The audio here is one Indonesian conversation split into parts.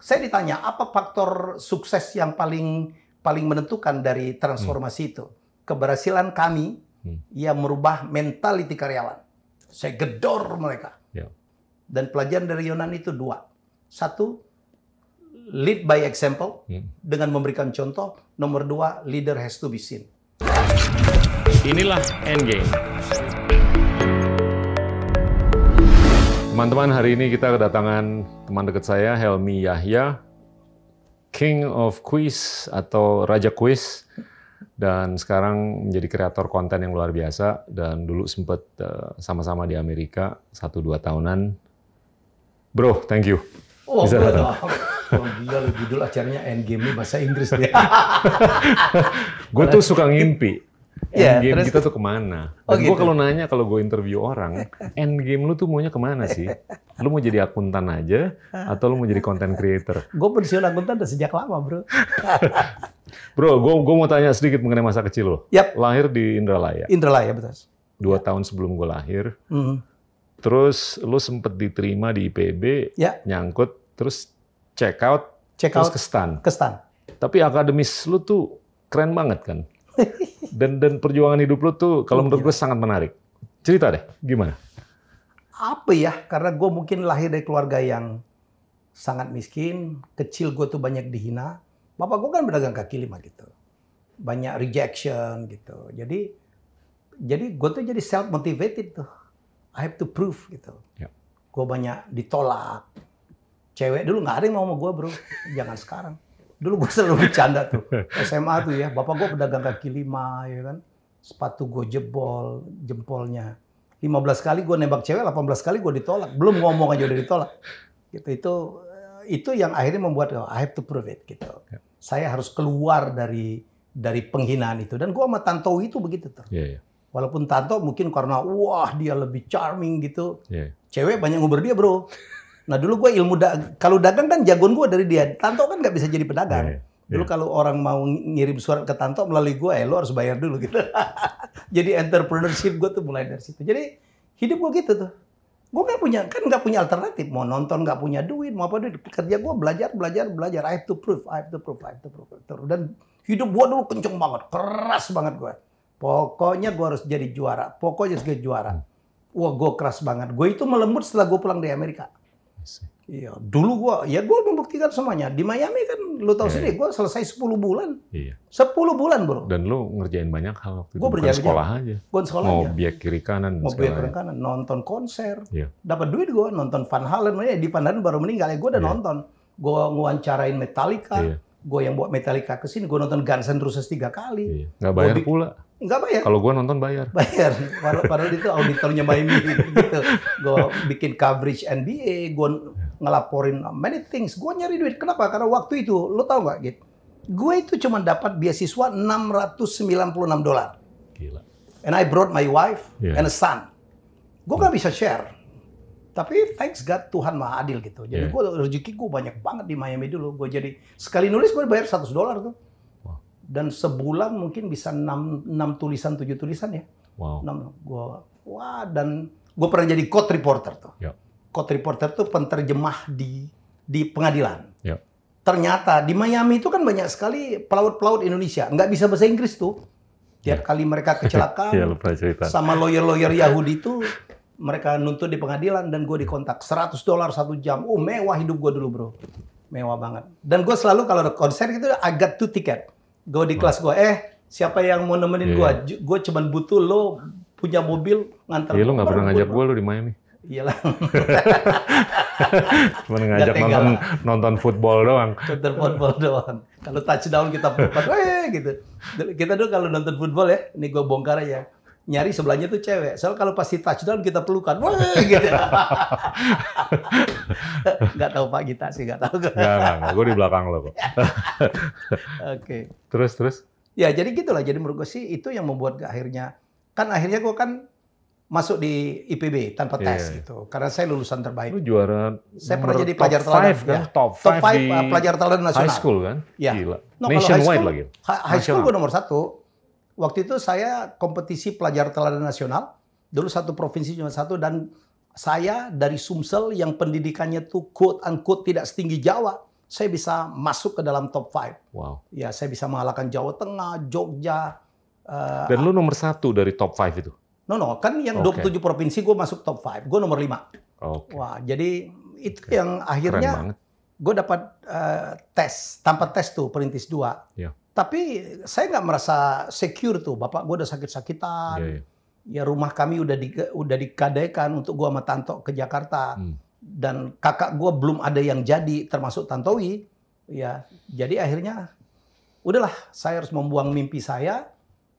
saya ditanya apa faktor sukses yang paling menentukan dari transformasi itu. Keberhasilan kami yang merubah mentaliti karyawan. Saya gedor mereka. Ya. Dan pelajaran dari Yunani itu dua. Satu, lead by example dengan memberikan contoh. Nomor dua, leader has to be seen. Inilah Endgame. Teman-teman, hari ini kita kedatangan teman dekat saya, Helmy Yahya, King of Quiz atau Raja Quiz, dan sekarang menjadi kreator konten yang luar biasa, dan dulu sempat sama-sama di Amerika 1-2 tahunan. Bro, thank you. Oh, bisa datang. Oh, gila, judul acaranya Endgame ini bahasa Inggris dia. Gue tuh suka ngimpi. Endgame terus, kita tuh kemana? Dan gue kalau nanya, kalau gue interview orang, endgame lu tuh maunya kemana sih? Lu mau jadi akuntan aja, atau lu mau jadi content creator? Gue pensiun akuntan udah sejak lama, bro. Bro, gue mau tanya sedikit mengenai masa kecil lo. Yep. Lahir di Indralaya. Indralaya, betul. 2 tahun sebelum gue lahir. Terus lu sempet diterima di IPB, nyangkut, terus check out, terus ke STAN. Ke STAN. Tapi akademis lu tuh keren banget kan? Dan perjuangan hidup lu tuh kalau menurut gue sangat menarik. Cerita deh, gimana? Apa ya? Karena gue mungkin lahir dari keluarga yang sangat miskin. Kecil gue tuh banyak dihina. Bapak gue kan pedagang kaki lima gitu. Banyak rejection gitu. Jadi gue tuh jadi self motivated tuh. I have to prove gitu. Ya. Gue banyak ditolak. Cewek dulu nggak ada yang mau sama gue, bro. Jangan sekarang. Dulu gue selalu bercanda tuh. SMA tuh ya, bapak gue pedagang kaki lima, ya kan. Sepatu gue jebol, jempolnya. 15 kali gue nembak cewek, 18 kali gue ditolak. Belum ngomong aja udah ditolak. Gitu, itu yang akhirnya membuat, I have to prove it. Gitu. Ya. Saya harus keluar dari penghinaan itu. Dan gue sama Tantowi itu begitu tuh. Yeah, yeah. Walaupun Tanto mungkin karena, wah dia lebih charming gitu. Yeah. Cewek banyak ngubur dia, bro. Nah dulu gue kalau dagang kan jagoan gue dari dia. Tanto kan nggak bisa jadi pedagang. Dulu kalau orang mau ngirim surat ke Tanto melalui gue, lo harus bayar dulu gitu. Jadi entrepreneurship gue tuh mulai dari situ. Jadi hidup gue gitu tuh. Gue nggak punya alternatif. Mau nonton nggak punya duit, mau apa duit. Kerja gue belajar. I have to prove. Dan hidup gue dulu kenceng banget, keras banget gue. Pokoknya gue harus jadi juara. Pokoknya harus jadi juara. Wah gue keras banget. Gue itu melembut setelah gue pulang dari Amerika. Iya, dulu gue membuktikan semuanya. Di Miami kan, lu tahu sendiri, gue selesai 10 bulan. Iya. 10 bulan, bro. Dan lu ngerjain banyak hal waktu itu. Gue bukan sekolah aja. Gue sekolah mau aja. biak kiri kanan. Mau biak kiri kanan, nonton konser. Iya. Dapat duit gue, nonton Van Halen. Di Van Halen baru meninggal, gue udah nonton. Gue ngewawancarain Metallica. Iya. Gue yang bawa Metallica ke sini. Gue nonton Guns N' Roses 3 kali. Iya. Nggak bayar pula. Nggak bayar. Kalau gue nonton bayar. Bayar. Padahal itu auditornya Miami gitu. Gue bikin coverage NBA, gue ngelaporin many things. Gue nyari duit. Kenapa? Karena waktu itu, lo tau nggak, gitu? Gue itu cuma dapat beasiswa $696. Gila. And I brought my wife and a son. Gue nggak bisa share. Tapi thanks God, Tuhan Maha Adil gitu. Jadi rezeki gue banyak banget di Miami dulu. Gue jadi sekali nulis gue bayar $100 tuh. Dan sebulan mungkin bisa 6 tulisan, 7 tulisan ya. Wow. Dan gue pernah jadi court reporter tuh. Ya. Court reporter tuh penterjemah di pengadilan. Ya. Ternyata di Miami itu kan banyak sekali pelaut-pelaut Indonesia. Nggak bisa bahasa Inggris tuh. Tiap kali mereka kecelakaan sama lawyer-lawyer Yahudi itu, mereka nuntut di pengadilan dan gue dikontak. $100 1 jam. Oh, mewah hidup gue dulu, bro. Mewah banget. Dan gue selalu kalau ada konser gitu, I got 2 tiket. Gue di kelas gue, siapa yang mau nemenin gue? Gue cuman butuh lo punya mobil nganter. Iya, lo nggak pernah ngajak gue lo di Miami. Iyalah. Cuma ngajak nonton football doang. Nonton football doang. Kalau touchdown kita pelukan, gitu. Kita dulu kalau nonton football ya, ini gue bongkar aja. Nyari sebelahnya tuh cewek. Soalnya kalau pasti touchdown kita pelukan, gitu. Nggak tahu Pak Gita sih, nggak tahu. Nggak. Gue di belakang lo kok. Oke. Terus? Ya jadi gitulah. Jadi menurut gue sih itu yang membuat akhirnya gue kan masuk di IPB tanpa tes gitu. Karena saya lulusan terbaik. Lu juara. Saya pernah jadi pelajar teladan. Kan? Top 5 di pelajar teladan nasional. High school kan? Ya. Gila. Nationwide lagi. High school gue nomor 1. Waktu itu saya kompetisi pelajar teladan nasional. Dulu satu provinsi cuma 1 dan saya dari Sumsel yang pendidikannya tuh quote unquote tidak setinggi Jawa. saya bisa masuk ke dalam top 5. Wow. Ya, saya bisa mengalahkan Jawa Tengah, Jogja. Dan lu nomor 1 dari top 5 itu? No, kan yang 27 provinsi gue masuk top 5. Gue nomor 5. Wah, jadi itu yang akhirnya gue dapat tes, tanpa tes tuh, perintis 2. Yeah. Tapi saya nggak merasa secure tuh. Bapak gue udah sakit-sakitan. Ya rumah kami udah digadaikan untuk gue sama Tanto ke Jakarta. Dan kakak gue belum ada yang jadi, termasuk Tantowi. Ya, jadi akhirnya udahlah, saya harus membuang mimpi saya.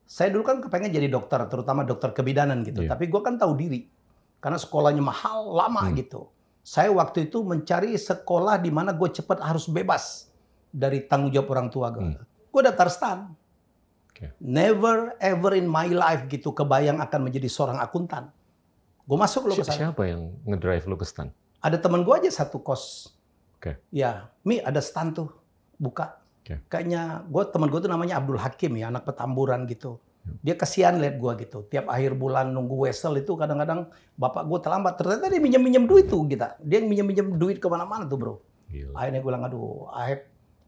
Saya dulu kan kepengen jadi dokter, terutama dokter kebidanan gitu. Tapi gue kan tahu diri, karena sekolahnya mahal, lama gitu. Saya waktu itu mencari sekolah di mana gue cepat harus bebas dari tanggung jawab orang tua gue. Gue daftar STAN. Never ever in my life gitu kebayang akan menjadi seorang akuntan. Gue masuk lo ke sana. Siapa yang ngedrive lo ke STAN? Ada teman gue aja satu kos. Ya, Mi ada STAN tuh, buka. Kayaknya teman gue tuh namanya Abdul Hakim ya, anak Petamburan gitu. Dia kasihan lihat gue gitu. Tiap akhir bulan nunggu wesel itu kadang-kadang bapak gue terlambat. Ternyata dia minjem duit tuh kita. Dia minjem duit kemana-mana tuh bro. Gila. Akhirnya gue bilang, aduh,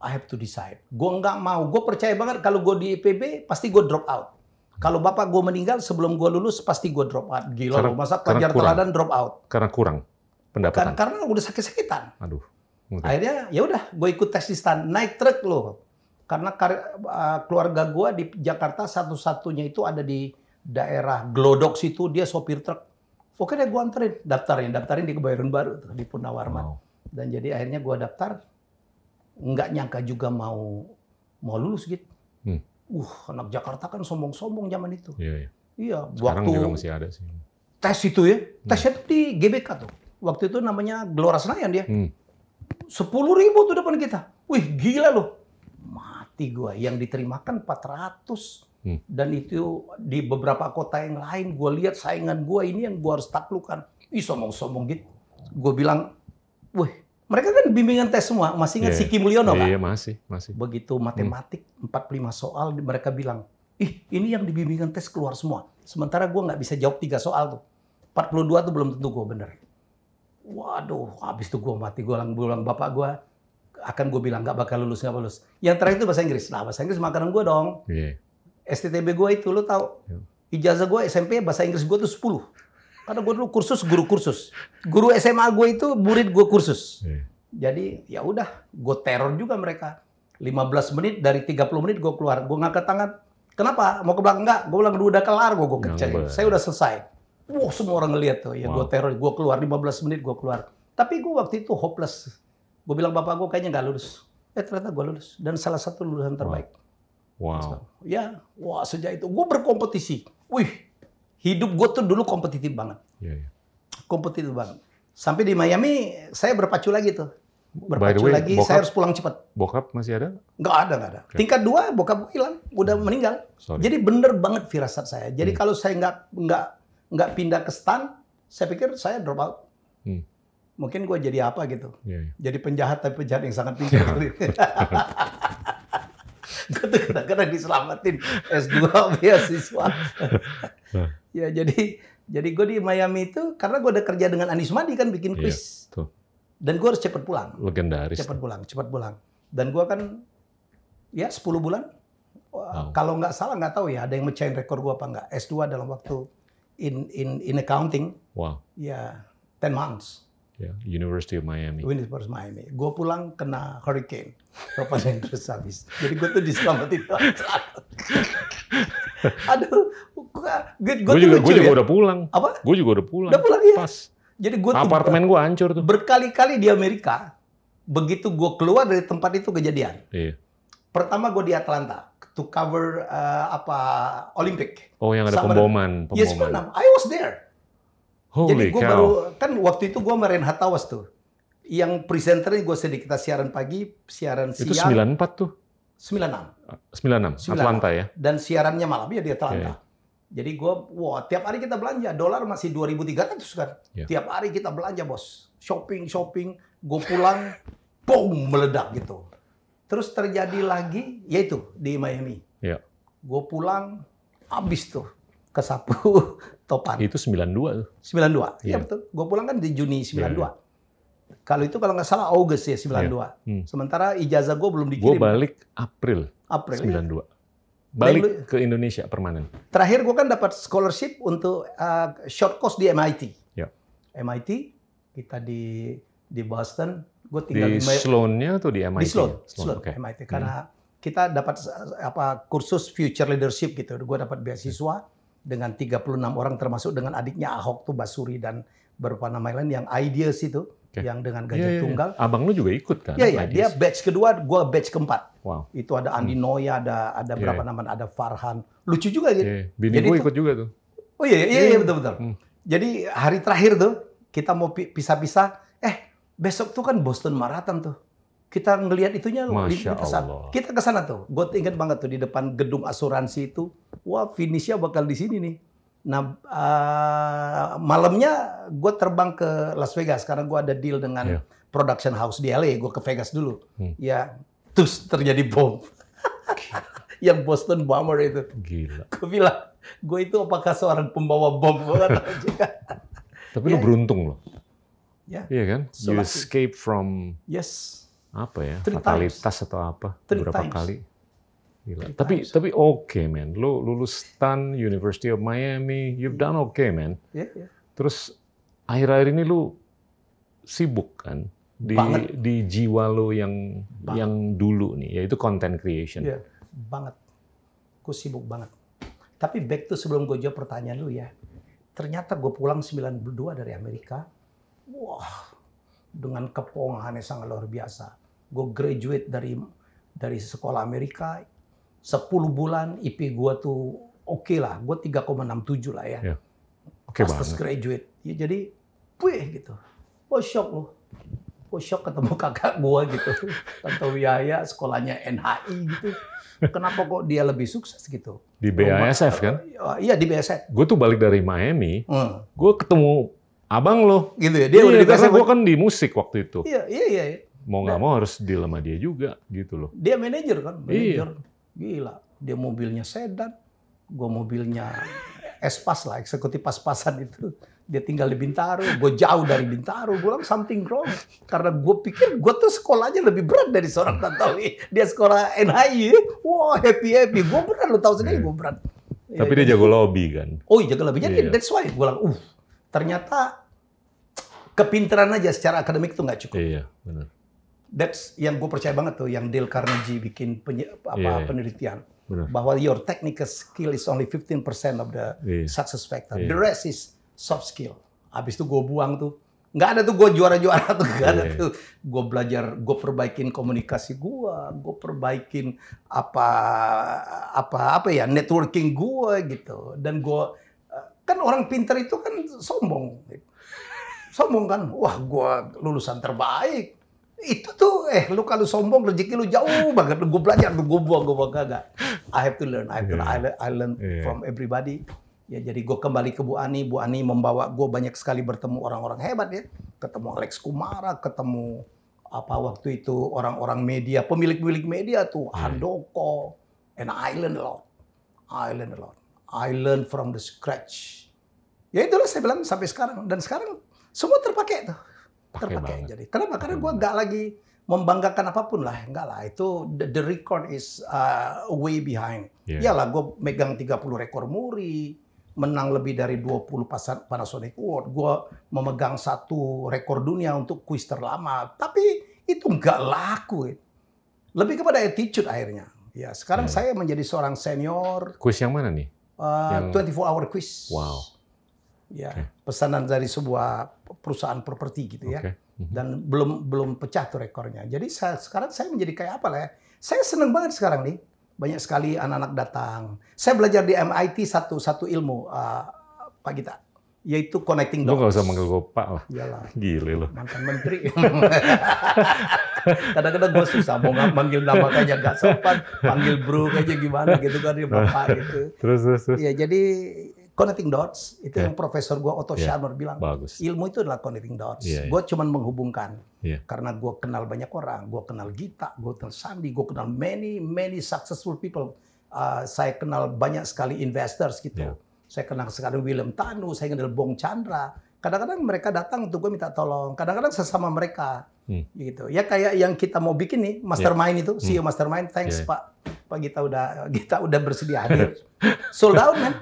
I have to decide. Gue nggak mau. Gue percaya banget kalau gue di IPB pasti gue drop out. Kalau bapak gue meninggal sebelum gue lulus pasti gue drop out. Gila loh, masa pelajar teladan drop out? Karena kurang pendapatan. Karena udah sakit-sakitan. Aduh. Akhirnya ya udah, gue ikut tes di STAN, naik truk loh. Karena keluarga gue di Jakarta satu-satunya itu ada di daerah Glodok situ, dia sopir truk. Oke deh, gue anterin, daftarin di Kebayoran Baru tuh, di Purnawarman. Dan jadi akhirnya gue daftar, nggak nyangka juga mau lulus gitu. Anak Jakarta kan sombong-sombong zaman itu. Iya. Sekarang juga masih ada sih. Tes itu ya, tesnya tuh di GBK tuh. Waktu itu namanya Gelora Senayan dia. 10.000 tuh depan kita. Wih, gila loh. Mati gua. Yang diterima kan 400. Dan itu di beberapa kota yang lain, gua lihat saingan gua ini yang gua harus taklukkan. Ih, sombong-sombong gitu. Gua bilang, wih, mereka kan bimbingan tes semua. Masih ingat Siki Mulyono kan? Iya, masih. Begitu matematik, 45 soal, mereka bilang, ih, ini yang di bimbingan tes keluar semua. Sementara gua nggak bisa jawab 3 soal tuh. 42 tuh belum tentu gua bener. Waduh, habis itu gue mati. Gue bilang bapak gue akan gue bilang nggak bakal lulus. Yang terakhir itu bahasa Inggris. Nah, bahasa Inggris makanan gue dong. STTB gue itu lo tau. Ijazah gue SMP bahasa Inggris gue tuh 10. Karena gue dulu guru kursus. Guru SMA gue itu murid gue kursus. Jadi ya udah, gue teror juga mereka. 15 menit dari 30 menit gue keluar. Gue ngangkat tangan. Kenapa? Mau ke belakang enggak? Gue bilang udah kelar gue kecain. Saya udah selesai. Wah, semua orang ngeliat tuh. Ya, gue teror, gue keluar 15 menit gue keluar. Tapi gue waktu itu hopeless. Gue bilang bapak gue kayaknya nggak lulus. Ternyata gue lulus dan salah satu lulusan terbaik. Wow. Ya, wah sejak itu gue berkompetisi. Wih, hidup gue tuh dulu kompetitif banget. Kompetitif banget. Sampai di Miami saya berpacu lagi tuh. Berpacu lagi, saya harus pulang cepat. Bokap masih ada? Nggak ada. Tingkat 2 bokap gue hilang, udah meninggal. Jadi bener banget firasat saya. Jadi kalau saya nggak pindah ke STAN, saya pikir saya drop out. Mungkin gue jadi apa gitu. Jadi penjahat, tapi penjahat yang sangat pintar. Gue tuh kadang-kadang diselamatin S2 beasiswa. Ya jadi gue di Miami itu karena gue udah kerja dengan Anies Madi kan bikin kuis. Dan gue harus cepat pulang. Legendaris. Cepat pulang. Dan gue kan ya 10 bulan. Kalau nggak salah nggak tahu ya ada yang mecahin rekor gue apa nggak. S2 dalam waktu in accounting. Wow. Ya, 10 months. University of Miami. University of Miami. Gue pulang kena hurricane. Topan terus habis. Jadi gue tuh diselamatin. Aduh, gue juga udah pulang. Apa? Gue juga udah pulang. Udah pulang ya? Pas. Jadi gue apartemen gue hancur tuh. Berkali-kali di Amerika. Begitu gue keluar dari tempat itu kejadian. Pertama gue di Atlanta. To cover Olympic. Oh, yang ada pemboman. Yes, I was there. Jadi gue baru, kan waktu itu gue sama Renhat Tawas tuh. Yang presenternya gue sedikit siaran pagi, siaran siang. Itu 94 tuh? 96. Atlanta ya? Dan siarannya malam ya di Atlanta. Jadi gue, tiap hari kita belanja. Dolar masih 2.300 kan. Tiap hari kita belanja, bos. Shopping. Gue pulang, boom, meledak gitu. Terus terjadi lagi, yaitu di Miami. Gue pulang, habis tuh. Kesapu topan. Itu 92 tuh. 92, iya betul. Gue pulang kan di Juni 92. Kalau itu kalau nggak salah Agustus ya 92. Sementara ijazah gue belum dikirim. Gue balik April ya? 92. Balik ke Indonesia permanen. Terakhir gue kan dapat scholarship untuk short course di MIT. Ya. MIT, kita di Boston. Gue tinggal di Sloan-nya atau di MIT? Di Sloan, Okay. MIT. Karena kita dapat kursus future leadership gitu. Gue dapat beasiswa dengan 36 orang termasuk dengan adiknya Ahok tuh Basuri dan beberapa nama lain yang Ideas itu. Yang dengan gaji tunggal. Abang lu juga ikut kan? Iya, dia batch kedua, gue batch keempat. Wow. Itu ada Andi Noya, ada berapa nama, ada Farhan. Lucu juga gitu. Bini gue ikut juga tuh. Oh iya betul. Jadi hari terakhir tuh kita mau pisah-pisah. Besok tuh kan Boston Marathon tuh. Kita ngelihat itunya. Masya Allah. Kita ke sana tuh. Gue ingat banget tuh di depan gedung asuransi itu. Wah, finishnya bakal di sini nih. Nah, malamnya gue terbang ke Las Vegas karena gue ada deal dengan production house di LA. Gue ke Vegas dulu. Ya, terus terjadi bom. Yang Boston Bomber itu. Gila. Gue bilang, gue itu apakah seorang pembawa bom? Tapi lu beruntung loh. Ya. Iya kan? So you escape from apa ya? Fatalitas atau apa? Beberapa kali. Gila. Tapi oke, man. Lu lulus STAN, University of Miami, you've done okay, man. Yeah. Terus akhir-akhir ini lu sibuk kan di jiwa lu yang dulu nih, yaitu content creation. Iya, banget. Gue sibuk banget. Tapi back to sebelum gue jawab pertanyaan lu ya. Ternyata gue pulang 92 dari Amerika. Wah, dengan kepongahan yang sangat luar biasa. Gue graduate dari sekolah Amerika. 10 bulan IP gue tuh oke lah, gue 3,67 lah ya. Oke banget. Pas graduate, ya jadi, gitu. Gue shock loh. Gue shock ketemu kakak gue gitu. Tante Wiyaya sekolahnya NHI gitu. Kenapa kok dia lebih sukses gitu? Di BASF kan? Iya di BASF. Gue tuh balik dari Miami, gue ketemu abang lo. Gitu ya? Dia udah di karena BASF. gue kan di musik waktu itu. Iya. Mau nggak mau harus deal sama dia juga gitu loh. Dia manajer kan? Iya. Gila, dia mobilnya sedan, gue mobilnya Espas lah, eksekutif pas-pasan itu. Dia tinggal di Bintaro, gue jauh dari Bintaro, gue bilang something wrong. Karena gue pikir gue tuh sekolahnya lebih berat dari seorang Tantowi. Dia sekolah NHI, wah happy. Gue berat, lo tau sendiri gue berat. Tapi dia jago lobby kan? Oh iya, jago lobby. Jadi that's why gue bilang, ternyata kepintaran aja secara akademik tuh nggak cukup. Iya, benar. That's yang gue percaya banget tuh, yang Dale Carnegie bikin penelitian. Benar. Bahwa your technical skill is only 15% of the success factor. The rest is soft skill. Habis itu gue buang tuh. Nggak ada tuh gue juara-juara tuh. Nggak ada tuh. Gue belajar, gue perbaikin komunikasi gue perbaikin apa ya, networking gue gitu. Dan gue, kan orang pintar itu kan sombong. Sombong kan, wah gue lulusan terbaik. Itu tuh, lu kalau sombong rezeki lu jauh banget. Gue belajar, gue buang kagak. I have to learn, I learn from everybody. Ya jadi gue kembali ke Bu Ani membawa gue banyak sekali bertemu orang-orang hebat ya. Ketemu Alex Kumara, ketemu waktu itu orang-orang media, pemilik media tuh, Handoko, and I learn a lot. I learn from the scratch. Ya itulah saya bilang sampai sekarang, dan sekarang semua terpakai tuh. Terpakai. Jadi kenapa? Karena gue nggak lagi membanggakan apapun lah, enggak lah. Itu the record is way behind. Iyalah, gue megang 30 rekor muri, menang lebih dari 20 Panasonic Award. Gue memegang 1 rekor dunia untuk kuis terlama. Tapi itu nggak laku. Lebih kepada attitude akhirnya. Ya, sekarang saya menjadi seorang senior. Kuis yang mana nih? 24-hour quiz. Wow. Ya, pesanan dari sebuah perusahaan properti gitu ya. Dan belum pecah tuh rekornya. Jadi sekarang saya menjadi kayak apa lah ya. Saya seneng banget sekarang nih. Banyak sekali anak-anak datang. Saya belajar di MIT satu ilmu, Pak Gita. Yaitu connecting dots. Lu nggak usah manggil gue Pak lah. Iyalah. Gile lo. Mantan menteri. Kadang-kadang gue susah mau manggil nama kayaknya nggak sopan. Panggil bro aja gimana gitu kan, dia Bapak gitu. Terus. Ya jadi connecting dots, itu yang profesor gue Otto Scharmer bilang. Bagus. Ilmu itu adalah connecting dots. Gue cuma menghubungkan. Karena gue kenal banyak orang. Gue kenal Gita, gue kenal Sandi, gue kenal many successful people. Saya kenal banyak sekali investors gitu. Saya kenal sekali William Tanu, saya kenal Bong Chandra. Kadang-kadang mereka datang untuk gue minta tolong. Kadang-kadang sesama mereka. Gitu. Ya kayak yang kita mau bikin nih, Mastermind itu, CEO Mastermind. Thanks Pak. Pak Gita udah bersedia hadir. Sold out, man.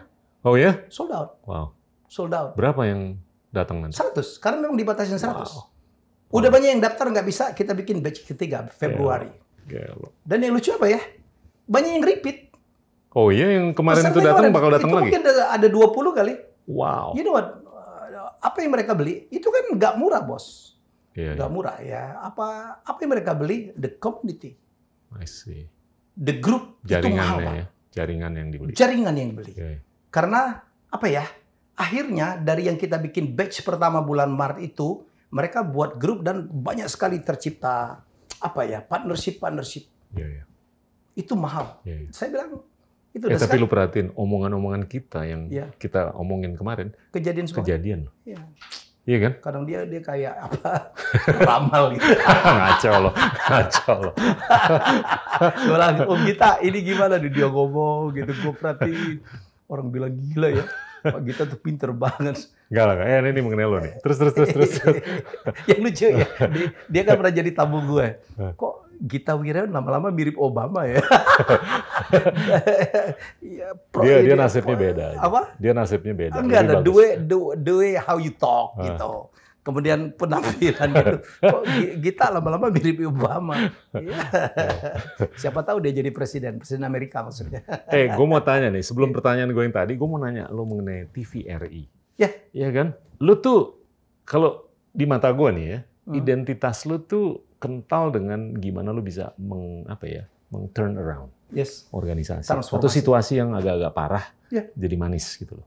Oh ya? Sold out. Wow. Sold out. Berapa yang datang nanti? 100. Karena memang dibatasin 100. Wow. Udah banyak yang daftar, nggak bisa. Kita bikin batch ketiga, Februari. Dan yang lucu apa ya? Banyak yang repeat. Oh iya, yang kemarin itu datang bakal datang lagi? Mungkin ada 20 kali. Wow. You know what? Apa yang mereka beli? Itu kan nggak murah, bos. Nggak murah ya. Apa yang mereka beli? The community. I see. The group. Jaringannya ya. Jaringan yang dibeli. Jaringan yang beli. Karena apa ya? Akhirnya dari yang kita bikin batch pertama bulan Maret itu, mereka buat grup dan banyak sekali tercipta apa ya? Partnership. Itu mahal. Saya bilang itu tapi lu perhatiin omongan-omongan kita yang kita omongin kemarin. Kejadian semua. Kejadian. Iya kan? Kadang dia kayak apa? Ramal gitu. Ngaco loh. Gue lagi, Gita, ini gimana nih dia ngomong gitu. Gue perhatiin orang bilang gila ya. Pak Gita tuh pinter banget. Enggak lah, ini mengenai lo nih. Terus. Yang lucu ya, dia kan pernah jadi tamu gue. Kok Gita Wirjawan lama-lama mirip Obama ya? Dia nasibnya beda. Apa? Dia nasibnya beda. Enggak ada the way how you talk gitu. Kemudian penampilan gitu. Kok Gita lama-lama mirip Obama? Siapa tahu dia jadi presiden Amerika maksudnya. Gue mau tanya nih, sebelum pertanyaan gue yang tadi, gue mau nanya lo mengenai TVRI. Iya kan? Lo tuh, kalau di mata gue nih ya, identitas lo tuh kental dengan gimana lo bisa turn around organisasi. Atau situasi yang agak-agak parah, jadi manis gitu loh.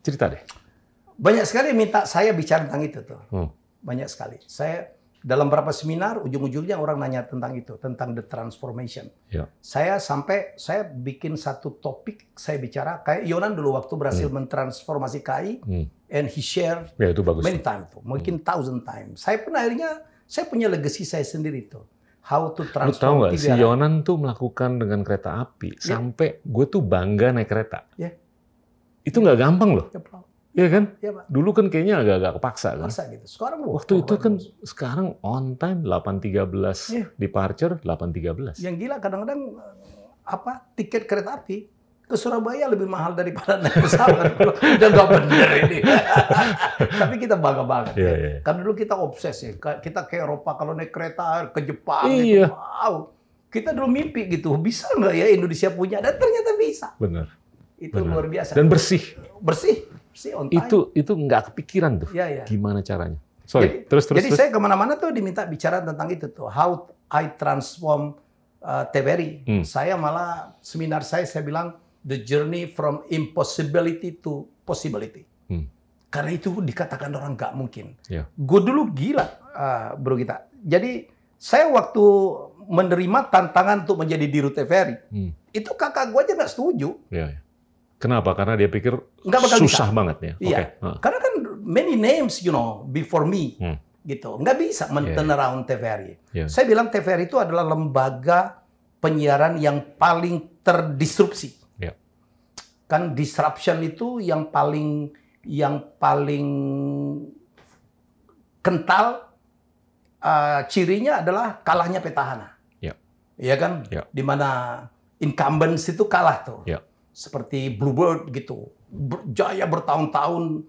Cerita deh. Banyak sekali minta saya bicara tentang itu tuh. Banyak sekali. Saya dalam beberapa seminar ujung-ujungnya orang nanya tentang itu, tentang the transformation. Saya bikin satu topik, saya bicara kayak Yonan dulu waktu berhasil mentransformasi KAI, and he share itu bagus. Many times tuh, mungkin 1,000 times. Saya pun akhirnya saya punya legacy saya sendiri tuh. How to transform. Lu tahu nggak, si Yonan tuh melakukan dengan kereta api sampai gue tuh bangga naik kereta. Itu nggak gampang loh. Iya kan? Dulu kan kayaknya agak-agak kepaksa kan? Gitu. Sekarang waktu itu kan sekarang on time 8.13 departure 8.13. Yang gila kadang-kadang tiket kereta api ke Surabaya lebih mahal daripada naik pesawat. Udah nggak bener ini. Tapi kita bangga banget. Karena dulu kita obses ya. Kita ke Eropa kalau naik kereta ke Jepang gitu. Wow. Kita dulu mimpi gitu. Bisa nggak ya Indonesia punya? Dan ternyata bisa. Benar. Itu luar biasa. Dan bersih. On time. Itu nggak kepikiran tuh. Gimana caranya? Sorry. Jadi saya kemana-mana tuh diminta bicara tentang itu tuh. How I transform TVRI. Saya malah seminar saya bilang the journey from impossibility to possibility. Karena itu dikatakan orang nggak mungkin. Gue dulu gila, bro Gita. Jadi saya waktu menerima tantangan untuk menjadi dirut TVRI, itu kakak gue aja nggak setuju. Kenapa? Karena dia pikir susah banget ya. Karena kan many names, before me, gitu. Nggak bisa men-turn around TVRI. Saya bilang TVRI itu adalah lembaga penyiaran yang paling terdisrupsi. Kan disruption itu yang paling kental, cirinya adalah kalahnya petahana. Iya kan? Di mana incumbents itu kalah tuh. Seperti Bluebird gitu. Jaya bertahun-tahun.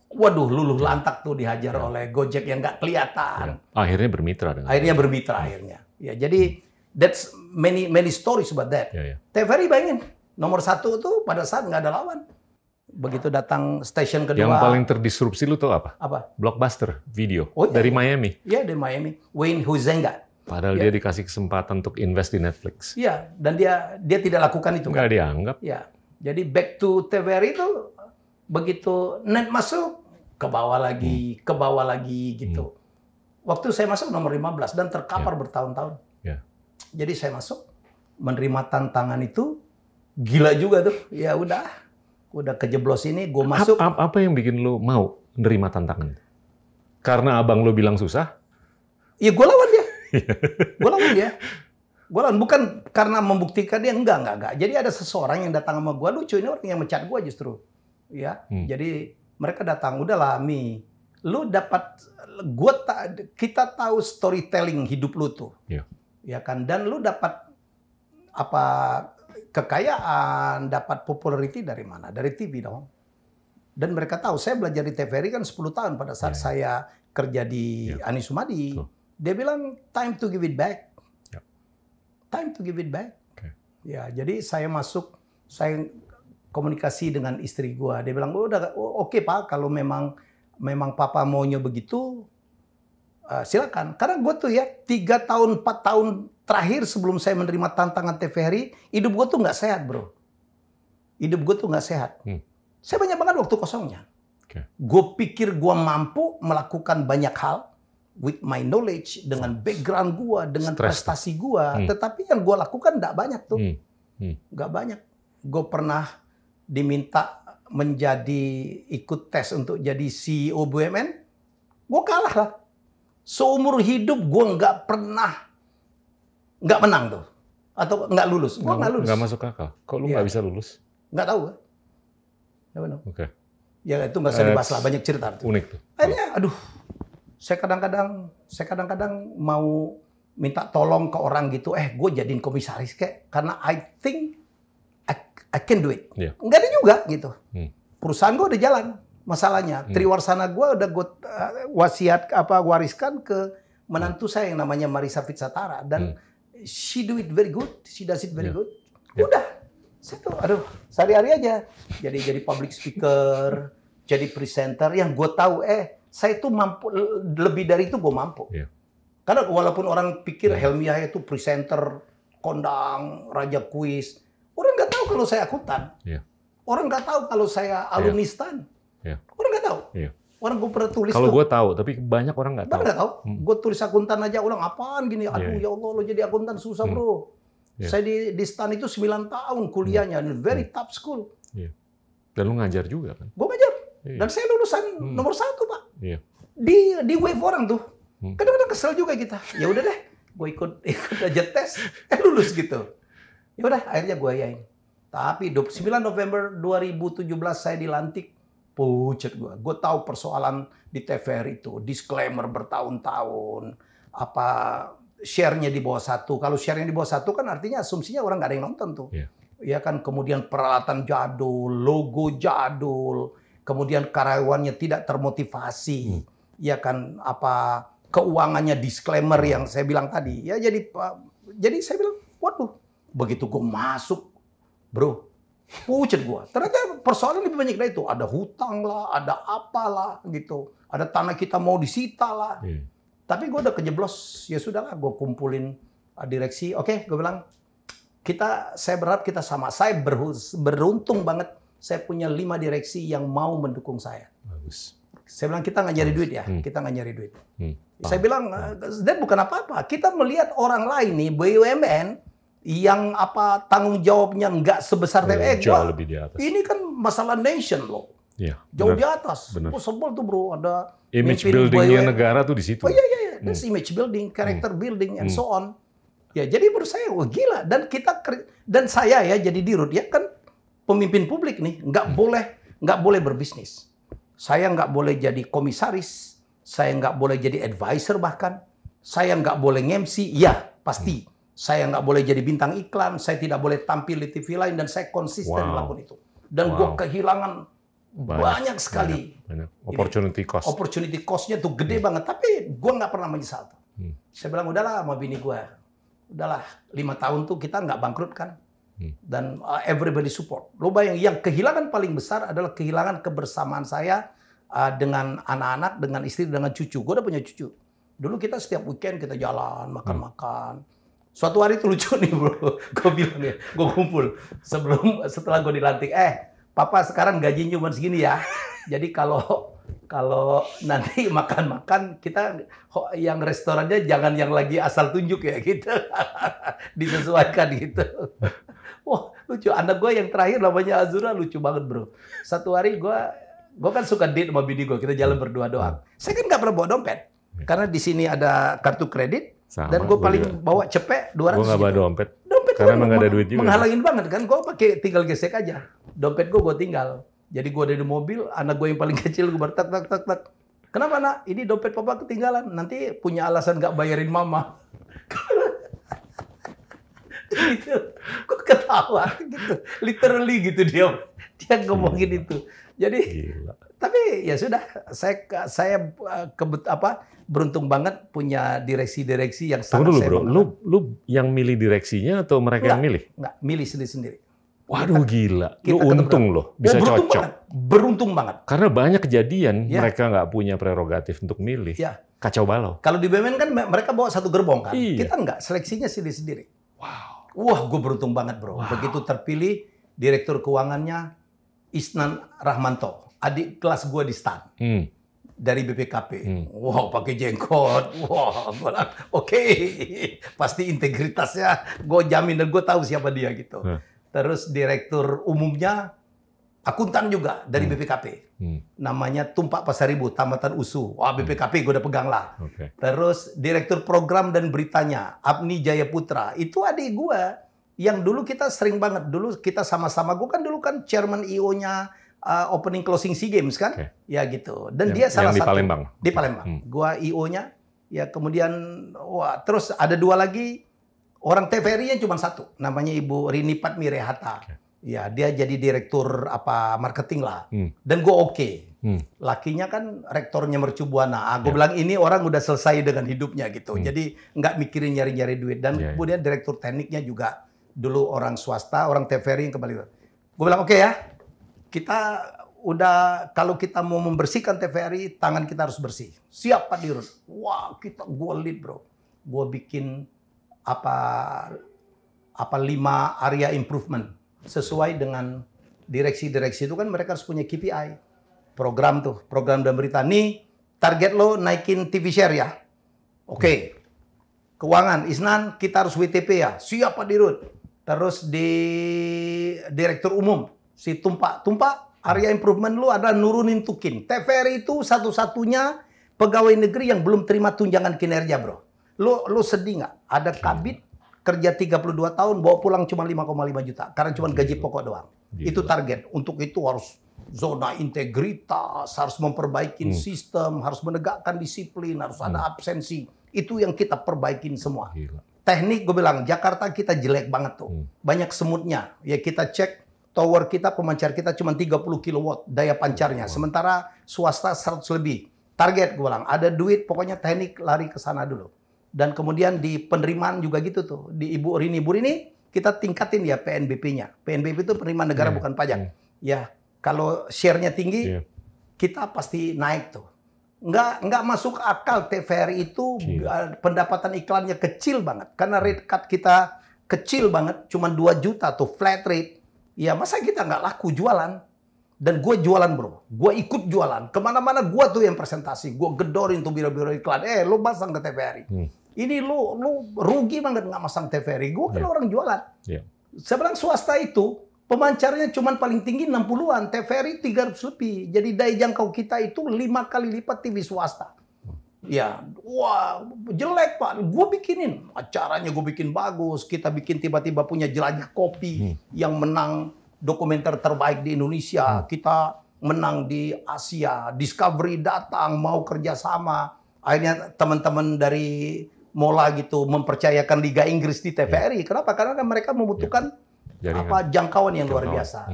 Waduh, luluh lantak tuh dihajar oleh Gojek yang nggak kelihatan. Akhirnya bermitra dengan. Akhirnya. Ya, jadi that's many stories about that. TVRI bayangin, nomor 1 tuh pada saat nggak ada lawan. Begitu datang stasiun kedua. Yang paling terdisrupsi lu tau apa? Apa? Blockbuster video dari Miami. Iya, dari Miami. Wayne Huizenga. Padahal dia dikasih kesempatan untuk invest di Netflix. Iya, dan dia tidak lakukan itu. Nggak dianggap. Iya. Jadi back to TVRI itu begitu net masuk ke bawah lagi gitu. Waktu saya masuk nomor 15 dan terkapar bertahun-tahun. Jadi saya masuk menerima tantangan itu gila juga tuh. Ya udah kejeblos ini gue masuk. Apa yang bikin lu mau menerima tantangan? Karena abang lu bilang susah? Iya, gue lawan dia. Gue lawan bukan karena membuktikan dia, enggak. Jadi ada seseorang yang datang sama gue, lucu ini orang yang mencat gue justru. Ya, jadi Mereka datang, udahlah Mi, lu dapat, kita tahu storytelling hidup lu tuh, ya kan? Dan lu dapat apa kekayaan, dapat popularity dari mana? Dari TV dong. Dan mereka tahu, saya belajar di TVRI kan 10 tahun pada saat saya kerja di Ani Sumadi. Dia bilang, time to give it back. Time to give it back. Ya, jadi saya masuk, saya komunikasi dengan istri gua. Dia bilang, oke Pak, kalau memang Papa maunya begitu, silakan. Karena gue tuh ya 3 tahun, 4 tahun terakhir sebelum saya menerima tantangan TVRI, hidup gue tuh nggak sehat, bro. Hidup gue tuh nggak sehat. Saya banyak banget waktu kosongnya. Gue pikir gue mampu melakukan banyak hal with my knowledge, dengan background gue, dengan prestasi gue. Tetapi yang gue lakukan nggak banyak tuh. Nggak banyak. Gue pernah diminta menjadi ikut tes untuk jadi CEO BUMN. Gue kalah lah. Seumur hidup gue nggak menang tuh. Atau nggak lulus. Gue nggak lulus. Nggak masuk akal. Kok lu nggak bisa lulus? Nggak tahu. Oke. Ya itu nggak usah dibahas lah, banyak cerita. Unik tuh. Akhirnya, saya kadang-kadang mau minta tolong ke orang gitu, gue jadiin komisaris kayak, karena I think I can do it. Nggak ada juga gitu. Perusahaan gue udah jalan. Masalahnya, Triwarsana gue udah gue wariskan ke menantu saya yang namanya Marisa Fitsatara, dan she do it very good, she does it very good. Udah. Saya tuh, sehari-hari aja. Jadi public speaker, jadi presenter, yang gue tahu, saya tuh mampu, lebih dari itu gue mampu. Karena walaupun orang pikir Helmi Yahya itu presenter, kondang, raja kuis, orang nggak tahu kalau saya akuntan. Orang nggak tahu kalau saya alumni STAN. Orang nggak tahu. Orang gue pernah tulis. Kalau gue tauu, tapi banyak orang nggak tahu. Nggak tahu. Gue tulis akuntan aja, orang apaan gini. Aduh ya Allah, lo jadi akuntan susah bro. Saya di STAN itu 9 tahun kuliahnya, very top school. Dan lu ngajar juga kan? Gue ngajar. Dan saya lulusan nomor 1 Pak. Di wave orang tuh. Kadang-kadang kesel juga kita. Ya udah deh, gue ikut aja tes, lulus gitu. Ya udah, akhirnya gue yain. Tapi 9 November 2017 saya dilantik. Pucet gue. Gue tahu persoalan di TVRI itu, disclaimer bertahun-tahun, apa share-nya di bawah 1. Kalau share-nya di bawah 1 kan artinya asumsinya orang nggak ada yang nonton tuh. Ya kan, kemudian peralatan jadul, logo jadul, kemudian karyawannya tidak termotivasi. Ya kan, apa keuangannya disclaimer yang saya bilang tadi. Ya jadi saya bilang, waduh, begitu gue masuk, bro, pucet gue. Ternyata persoalan lebih banyak dari itu. Ada hutang lah, ada apalah gitu. Ada tanah kita mau disita lah. Tapi gue udah kejeblos, ya sudahlah, gue kumpulin direksi. Oke, gue bilang, saya berharap kita sama. Saya beruntung banget, saya punya 5 direksi yang mau mendukung saya. Bagus. Saya bilang, kita nggak nyari duit ya, kita nggak nyari duit. Saya bilang, dan bukan apa-apa, kita melihat orang lain nih, BUMN, yang apa tanggung jawabnya nggak sebesar TVRI. Jauh lebih di atas. Ini kan masalah nation loh. Jauh di atas. Gue sebel tuh bro, ada image buildingnya negara tuh di situ. Iya. That's image building, character building, and so on. Ya, jadi menurut saya, wah gila. Dan saya ya jadi dirut ya kan pemimpin publik nih, nggak boleh berbisnis. Saya nggak boleh jadi komisaris, saya nggak boleh jadi advisor bahkan, saya nggak boleh nge-MC, ya pasti. Saya nggak boleh jadi bintang iklan, saya tidak boleh tampil di TV lain, dan saya konsisten melakukan itu. Dan gue kehilangan banyak sekali. Banyak. Opportunity cost. Opportunity cost-nya tuh gede banget, tapi gue nggak pernah menyesal. Saya bilang, udahlah sama bini gue. Udahlah, 5 tahun tuh kita nggak bangkrut kan. Dan everybody support. Lo bayang, yang kehilangan paling besar adalah kehilangan kebersamaan saya dengan anak-anak, dengan istri, dengan cucu. Gue udah punya cucu. Dulu kita setiap weekend kita jalan, makan-makan. Suatu hari itu lucu nih bro, gue bilang ya, gue kumpul setelah gue dilantik, Papa sekarang gajinya cuma segini ya. Jadi kalau nanti makan-makan kita yang restorannya jangan yang lagi asal tunjuk ya gitu, disesuaikan gitu. Wah lucu, anak gue yang terakhir namanya Azura, lucu banget bro. Satu hari gue kan suka date sama bini gue, kita jalan berdua doang. Saya kan nggak pernah bawa dompet, karena di sini ada kartu kredit. Sama, dan gue paling bawa cepet 200 gue nggak bawa gitu. Dompet karena emang nggak ada duit juga. Menghalangin banget kan, gue pakai tinggal gesek aja. Dompet gue tinggal. Jadi gue ada di mobil, anak gue yang paling kecil gue tak. Kenapa nak? Ini dompet papa ketinggalan. Nanti punya alasan nggak bayarin mama. Gitu. Gue ketawa gitu. Literally gitu dia ngomongin itu. Jadi tapi ya sudah, saya beruntung banget punya direksi-direksi yang sangat dulu, saya bro. Lu yang milih direksinya atau mereka yang milih? Enggak, milih sendiri-sendiri. Waduh gila, lu untung loh bisa cocok. Beruntung banget. Karena banyak kejadian mereka nggak punya prerogatif untuk milih. Ya. Kacau balau. Kalau di BUMN kan mereka bawa satu gerbong kan. Iya. Kita enggak, seleksinya sendiri-sendiri. Wow. Wah, gue beruntung banget bro. Wow. Begitu terpilih direktur keuangannya Isnan Rahmanto, adik kelas gue di STAN. Dari BPKP. Wow, pakai jenggot. Wow, oke. Pasti integritasnya gue jamin dan gue tahu siapa dia gitu. Terus direktur umumnya akuntan juga dari BPKP. Namanya Tumpak Pasaribu, Tamatan USU. Wah, BPKP gue udah pegang lah. Okay. Terus direktur program dan beritanya Abni Jayaputra. Itu adik gue yang dulu kita sering banget. Dulu kita sama-sama. Gue kan dulu kan chairman IO-nya opening closing SEA Games kan, ya gitu. Dan dia salah satu di Palembang. Di Palembang. Gua IO-nya, ya kemudian terus ada dua lagi orang TVRI yang cuma satu, namanya Ibu Rini Patmi Rehata. Ya dia jadi direktur marketing lah. Dan gua oke. Lakinya kan rektornya Mercu Buana. Gua bilang ini orang udah selesai dengan hidupnya gitu. Jadi nggak mikirin nyari-nyari duit. Dan kemudian direktur tekniknya juga dulu orang swasta, orang TVRI yang kembali. Gua bilang oke ya. Kita udah, kalau kita mau membersihkan TVRI, tangan kita harus bersih. Siap Pak Dirut. Wah, gue lead bro. Gue bikin 5 area improvement. Sesuai dengan direksi-direksi itu kan mereka harus punya KPI. Program dan berita. Nih, target lo naikin TV share ya. Oke. Keuangan, Isnan, kita harus WTP ya. Siap Pak Dirut. Terus di direktur umum. Si Tumpak, area improvement lu adalah nurunin tukin. TVRI itu satu-satunya pegawai negeri yang belum terima tunjangan kinerja, bro. Lu sedih nggak? Ada kabit kerja 32 tahun, bawa pulang cuma 5,5 juta. Karena cuma gaji pokok doang. Itu target. Untuk itu harus zona integritas, harus memperbaiki sistem, harus menegakkan disiplin, harus ada absensi. Itu yang kita perbaikin semua. Teknik, gue bilang, Jakarta kita jelek banget tuh. Banyak semutnya. Ya kita cek. Tower kita, pemancar kita cuma 30 kW daya pancarnya. Sementara swasta 100 lebih. Target gue bilang, ada duit, pokoknya teknik lari ke sana dulu. Dan kemudian di penerimaan juga gitu tuh. Di Ibu Rini, kita tingkatin ya PNBP-nya. PNBP itu penerimaan negara bukan pajak. Ya, kalau share-nya tinggi, kita pasti naik tuh. Nggak masuk akal TVRI itu pendapatan iklannya kecil banget. Karena rate cut kita kecil banget, cuma 2 juta tuh flat rate. Ya masa kita nggak laku jualan? Dan gue jualan bro, gue ikut jualan. Kemana-mana gue tuh yang presentasi, gue gedorin tuh biro-biro iklan. Lu masang ke TVRI. Ini lu rugi banget nggak masang TVRI. Gue kan orang jualan. Saya bilang swasta itu pemancarnya cuma paling tinggi 60-an, TVRI 300 lebih. Jadi daya jangkau kita itu 5 kali lipat TV swasta. Ya, wah jelek Pak. Gue bikinin acaranya, gue bikin bagus. Kita bikin tiba-tiba punya Jelajah Kopi yang menang dokumenter terbaik di Indonesia. Kita menang di Asia. Discovery datang mau kerjasama. Akhirnya teman-teman dari Mola gitu mempercayakan Liga Inggris di TVRI. Kenapa? Karena kan mereka membutuhkan jangkauan yang luar biasa.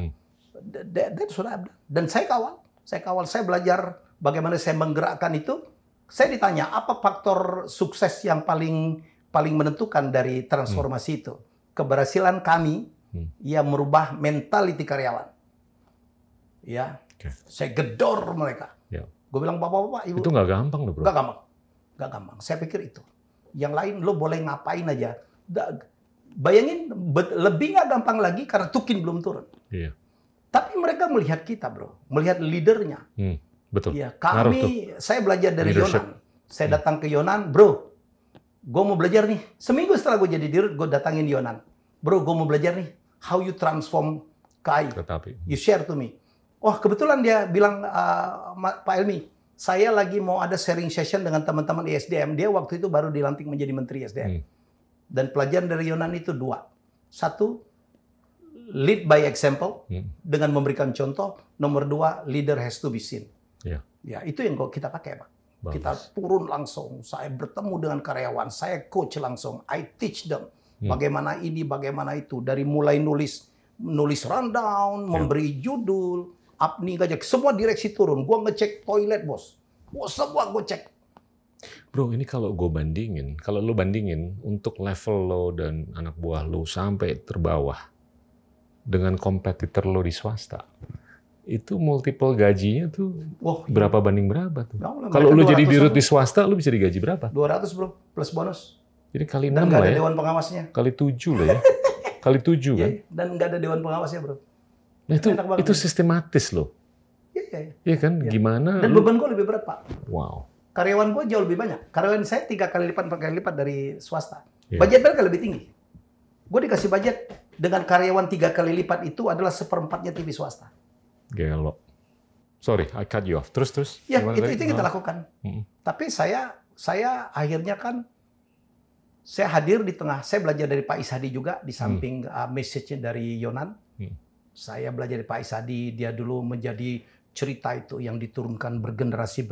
Dan saya kawal. Saya belajar bagaimana saya menggerakkan itu. Saya ditanya, apa faktor sukses yang paling menentukan dari transformasi itu? Keberhasilan kami yang merubah mentaliti karyawan. Ya, saya gedor mereka. Gue bilang, bapak-bapak, ibu. Itu nggak gampang loh bro. Nggak gampang. Saya pikir itu. Yang lain lo boleh ngapain aja. Bayangin, lebih nggak gampang lagi karena tukin belum turun. Tapi mereka melihat kita bro, melihat leadernya. Betul. Ya, saya belajar dari Yonan. Saya datang ke Yonan, bro. Gue mau belajar nih. Seminggu setelah gue jadi dirut, gue datangin Yonan. Bro, gue mau belajar nih. How you transform KAI. You share to me. Wah, kebetulan dia bilang, Pak Helmi, saya lagi mau ada sharing session dengan teman-teman ISDM. Dia waktu itu baru dilantik menjadi Menteri ISDM. Dan pelajaran dari Yonan itu 2. 1, lead by example dengan memberikan contoh. Nomor 2, leader has to be seen. Ya, itu yang kita pakai, Pak. Bagus. Kita turun langsung, saya bertemu dengan karyawan, saya coach langsung, I teach them bagaimana ini, bagaimana itu, dari mulai nulis rundown, memberi judul, apni aja, semua direksi turun. Gua ngecek toilet, bos. Semua gua cek. Bro, ini kalau lo bandingin untuk level lo dan anak buah lo sampai terbawah dengan kompetitor lo di swasta, itu multiple gajinya tuh berapa banding berapa tuh? Kalau lo jadi dirut di swasta, lo bisa digaji berapa? 200, bro, plus bonus. Jadi kali 6 dan lah ya. Dan nggak ada dewan pengawasnya. Kali 7 lah ya. Kali 7 kan? Dan nggak ada dewan pengawasnya, bro. Nah, itu sistematis loh. Iya kan? Gimana? Dan beban gue lebih berat, Pak. Wow. Karyawan gue jauh lebih banyak. Karyawan saya 3 kali lipat, 4 kali lipat dari swasta. Budget mereka lebih tinggi. Gue dikasih budget dengan karyawan 3 kali lipat itu adalah 1/4-nya TV swasta. Gelo. Sorry, I cut you off. Terus. Ya, itu kita lakukan. Tapi saya akhirnya kan, saya hadir di tengah. Saya belajar dari Pak Ishadi juga, di samping message-nya dari Yonan. Saya belajar dari Pak Ishadi, dia dulu menjadi cerita itu yang diturunkan bergenerasi.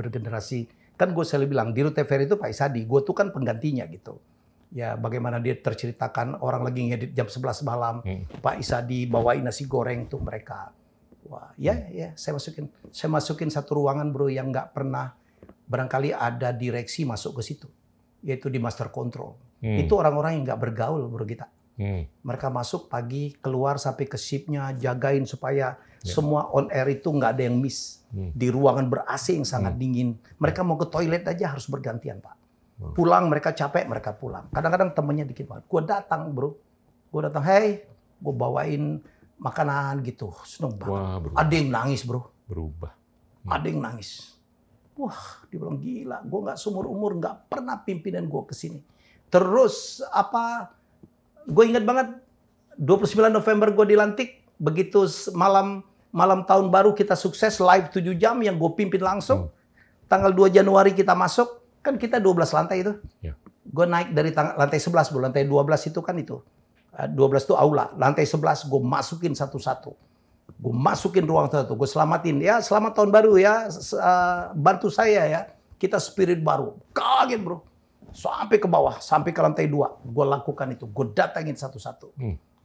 Kan gue selalu bilang, Dirut TVRI itu Pak Ishadi, gue tuh kan penggantinya gitu. Ya, bagaimana dia terceritakan, orang lagi ngedit jam 11 malam, Pak Ishadi bawain nasi goreng tuh mereka. Wah, ya, saya masukin satu ruangan, bro, yang nggak pernah barangkali ada direksi masuk ke situ, yaitu di master control. Itu orang-orang yang nggak bergaul, bro, kita. Mereka masuk pagi, keluar sampai ke shift-nya, jagain supaya semua on air itu nggak ada yang miss. Di ruangan ber-AC yang sangat dingin. Mereka mau ke toilet aja harus bergantian, Pak. Pulang mereka capek, mereka pulang. Kadang-kadang temennya dikit banget. Gue datang, bro. Hey, gue bawain makanan gitu. Seneng banget. Wah, ada yang nangis, bro. Berubah. Ada yang nangis. Wah, dia bilang, gila. Gue nggak seumur umur, nggak pernah pimpinan gue kesini. Terus gue ingat banget 29 November gue dilantik, begitu malam tahun baru kita sukses live 7 jam yang gue pimpin langsung. Tanggal 2 Januari kita masuk, kan kita 12 lantai itu. Gue naik dari lantai 11, bro. Lantai 12 itu kan itu. 12 itu aula. Lantai 11 gue masukin satu-satu. Gue masukin ruang satu, gue selamatin. Ya, selamat tahun baru ya. Bantu saya ya. Kita spirit baru. Kaget, bro. Sampai ke bawah, sampai ke lantai 2. Gue lakukan itu. Gue datangin satu-satu.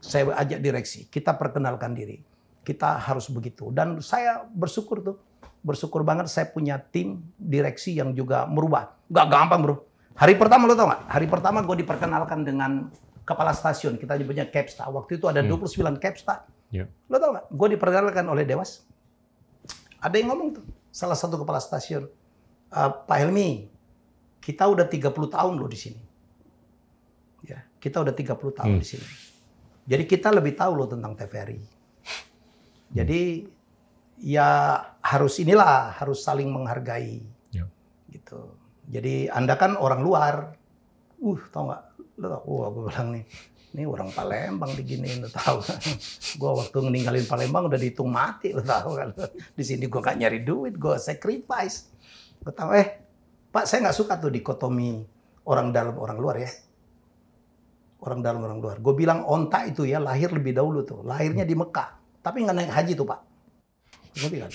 Saya ajak direksi. Kita perkenalkan diri. Kita harus begitu. Dan saya bersyukur tuh. Bersyukur banget saya punya tim direksi yang juga merubah. Gak gampang, bro. Hari pertama, lo tau gak? Hari pertama gue diperkenalkan dengan kepala stasiun. Kita nyebutnya Capsta. Waktu itu ada 29 Capsta. Lo tau gak? Gue diperkenalkan oleh Dewas. Ada yang ngomong tuh. Salah satu kepala stasiun. Pak Helmi, kita udah 30 tahun loh di sini. Ya, kita udah 30 tahun di sini. Jadi kita lebih tahu loh tentang TVRI. Jadi ya harus saling menghargai. Gitu. Jadi Anda kan orang luar. Tau nggak? Gue bilang ini orang Palembang diginiin, lo tahu kan? Gue waktu ninggalin Palembang udah dihitung mati, lo tahu kan? Di sini gue nggak nyari duit, gue sacrifice. Gue tahu, Pak, saya nggak suka tuh dikotomi orang dalam orang luar ya. Orang dalam orang luar. Gue bilang Onta itu ya lahir lebih dahulu tuh. Lahirnya di Mekah. Tapi nggak naik haji tuh, Pak.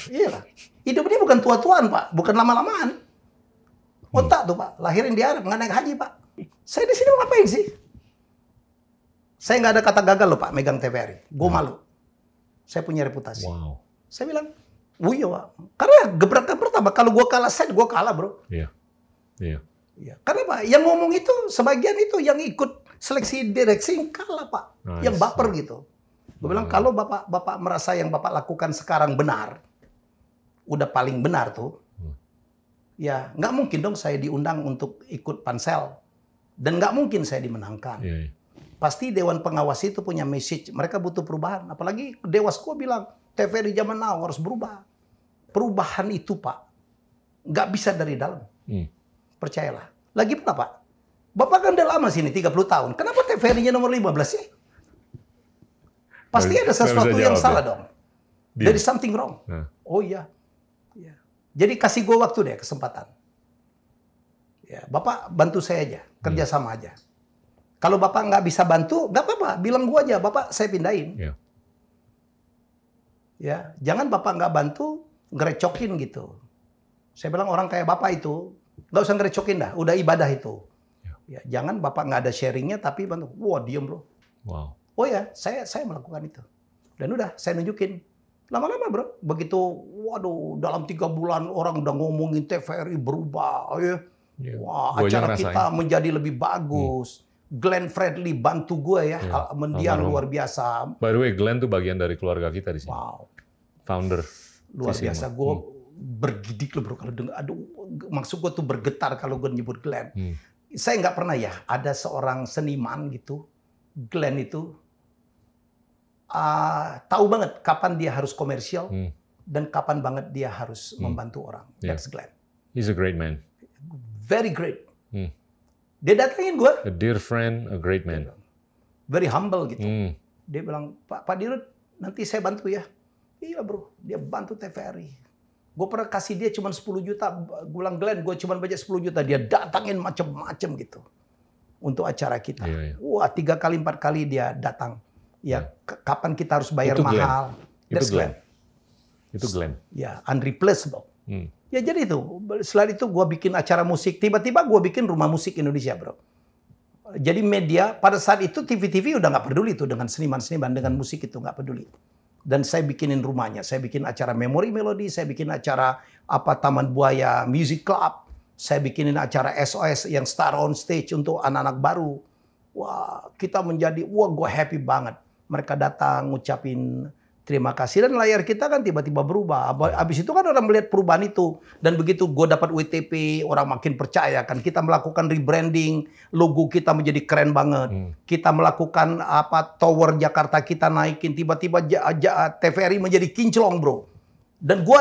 Iya lah. Hidup ini bukan tua-tuaan, Pak. Bukan lama-lamaan. Onta tuh, Pak. Lahirin di Arab, nggak naik haji, Pak. Saya di sini mau ngapain sih? Saya nggak ada kata gagal loh, Pak, megang TVRI. Gue malu. Saya punya reputasi. Wow. Saya bilang, iya, Pak. Karena gebrak-gebrak, Pak. Kalau gue kalah set, gue kalah, bro. Iya. Karena, Pak, yang ngomong itu, sebagian itu yang ikut seleksi direksi yang kalah, Pak. Yang baper gitu. Gue bilang, kalau Bapak merasa yang Bapak lakukan sekarang benar, udah paling benar tuh, ya nggak mungkin dong saya diundang untuk ikut pansel. Dan nggak mungkin saya dimenangkan. Pasti Dewan Pengawas itu punya message, mereka butuh perubahan. Apalagi Dewas gue bilang, TVRI zaman now harus berubah. Perubahan itu, Pak, nggak bisa dari dalam. Percayalah. Lagi pula, Pak, Bapak kan udah lama sini, 30 tahun. Kenapa TVRI-nya nomor 15 sih? Pasti ada sesuatu yang salah dong. There is something wrong. Oh iya. Jadi kasih gue waktu deh, kesempatan. Ya, Bapak bantu saya aja, kerjasama aja. Kalau Bapak nggak bisa bantu, nggak apa-apa, bilang gue aja, Bapak saya pindahin. Ya, jangan Bapak nggak bantu, ngerecokin gitu. Saya bilang orang kayak Bapak itu, nggak usah ngerecokin dah, udah ibadah itu. Ya, jangan Bapak nggak ada sharingnya, tapi bantu. Wah, diem bro. Wow. Oh ya, saya melakukan itu. Dan udah, saya nunjukin. Lama-lama bro, begitu, waduh, dalam 3 bulan orang udah ngomongin TVRI berubah. Ya. Wah, acara kita menjadi lebih bagus. Glenn Fredly bantu gue ya, mendiang luar biasa. By the way, Glenn tuh bagian dari keluarga kita di sini. Wow. Founder. Luar biasa, gue bergidik loh bro. Kalau dengar, aduh, maksud gue tuh bergetar kalau gue nyebut Glenn. Saya nggak pernah ya, ada seorang seniman gitu, Glenn itu, tahu banget kapan dia harus komersial dan kapan banget dia harus membantu orang. That's Glenn. He's a great man. Very great. Dia datengin gue. A dear friend, a great man. Very humble gitu. Dia bilang, Pak Dirut, nanti saya bantu ya. Iya bro, dia bantu TVRI. Gue pernah kasih dia cuma 10 juta. Gue bilang, Glenn, gue cuma budget 10 juta. Dia datangin macem-macem gitu. Untuk acara kita. Wah, 3 kali, 4 kali dia datang. Ya, kapan kita harus bayar mahal. Itu Glenn. Itu Glenn. Ya, unreplaceable. Ya jadi itu, setelah itu gue bikin acara musik, tiba-tiba gue bikin rumah musik Indonesia bro. Jadi media, pada saat itu TV-TV udah nggak peduli tuh dengan seniman-seniman, dengan musik itu nggak peduli. Dan saya bikinin rumahnya, saya bikin acara Memori Melody, saya bikin acara Taman Buaya Music Club, saya bikinin acara SOS yang Star on Stage untuk anak-anak baru. Wah, kita menjadi, gue happy banget. Mereka datang ngucapin terima kasih, dan layar kita kan tiba-tiba berubah. Habis itu kan orang melihat perubahan itu. Dan begitu gue dapat WTP, orang makin percaya kan. Kita melakukan rebranding, logo kita menjadi keren banget. Kita melakukan tower Jakarta kita naikin. Tiba-tiba TVRI menjadi kinclong bro. Dan gue,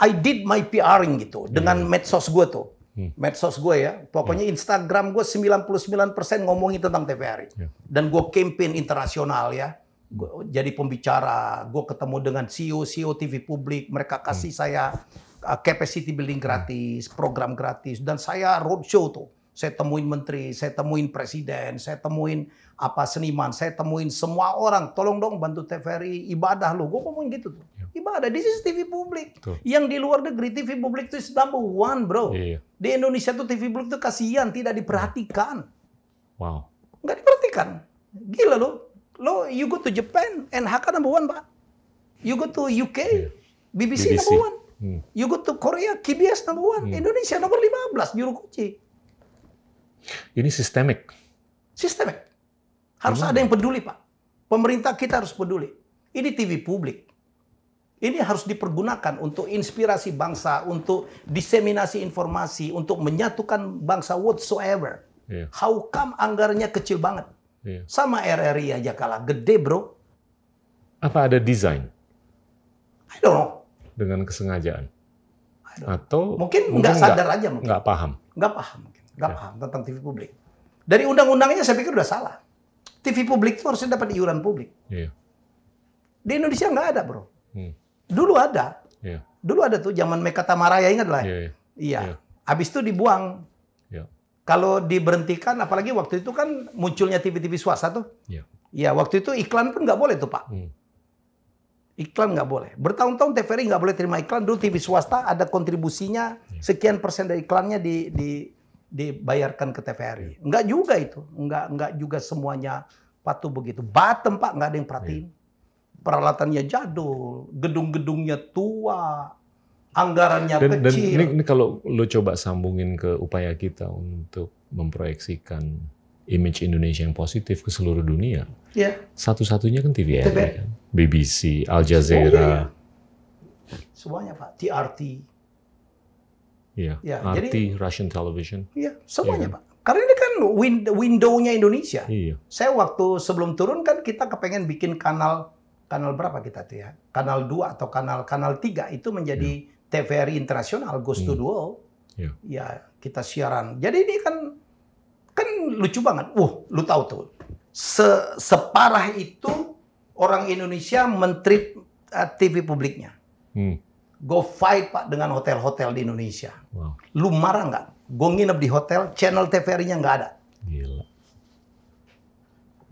I did my PR-ing gitu. Dengan medsos gue tuh. Medsos gue ya. Pokoknya Instagram gue 99% ngomongin tentang TVRI. Dan gue campaign internasional ya. Jadi pembicara, gue ketemu dengan CEO TV publik, mereka kasih saya capacity building gratis, program gratis, dan saya roadshow tuh. Saya temuin menteri, saya temuin presiden, saya temuin seniman, saya temuin semua orang. Tolong dong bantu TVRI, ibadah lo. Gue ngomongin gitu tuh. Ibadah, this is TV publik. Yang di luar negeri TV publik itu number one bro. Di Indonesia tuh TV publik tuh kasihan, tidak diperhatikan. Wow. Nggak diperhatikan. Gila lo. You go to Japan, NHK number one, Pak. You go to UK, BBC number one. You go to Korea, KBS number one. Indonesia nomor 15, juru kunci. Ini sistemik. Sistemik. Harus ada yang peduli, Pak. Pemerintah kita harus peduli. Ini TV publik. Ini harus dipergunakan untuk inspirasi bangsa, untuk diseminasi informasi, untuk menyatukan bangsa whatsoever. How come anggarannya kecil banget? Sama RRI aja kalah gede bro. Apa ada desain? I don't know. Dengan kesengajaan? Atau mungkin nggak sadar aja mungkin. Nggak paham? Nggak paham mungkin. Nggak paham tentang TV publik. Dari undang-undangnya saya pikir udah salah. TV publik itu harusnya dapat iuran publik. Di Indonesia nggak ada bro. Dulu ada. Dulu ada tuh zaman Meka Tamaraya, ingat lah. Iya. Habis itu dibuang. Kalau diberhentikan, apalagi waktu itu kan munculnya TV-TV swasta tuh. Ya, waktu itu iklan pun nggak boleh tuh Pak. Iklan nggak boleh. Bertahun-tahun TVRI nggak boleh terima iklan. Dulu TV swasta ada kontribusinya, sekian persen dari iklannya dibayarkan ke TVRI. Nggak juga itu. Nggak juga semuanya patuh begitu. Bottom Pak, nggak ada yang perhatiin. Peralatannya jadul, gedung-gedungnya tua. Anggarannya kecil. Dan ini kalau lo coba sambungin ke upaya kita untuk memproyeksikan image Indonesia yang positif ke seluruh dunia. Satu-satunya kan TVRI kan. BBC, Al Jazeera. Semuanya Pak. TRT. RT, jadi, Russian Television. Semuanya Pak. Karena ini kan window-nya Indonesia. Saya waktu sebelum turun kan kita kepengen bikin kanal berapa kita tuh ya? Kanal 2 atau kanal 3 itu menjadi TVRI internasional, Goes to the World. Ya, kita siaran. Jadi ini kan lucu banget. Lu tahu tuh. Separah itu orang Indonesia men-treat TV publiknya. Go fight Pak dengan hotel-hotel di Indonesia. Lu marah nggak? Gue nginep di hotel, channel TVRI-nya nggak ada. Gila.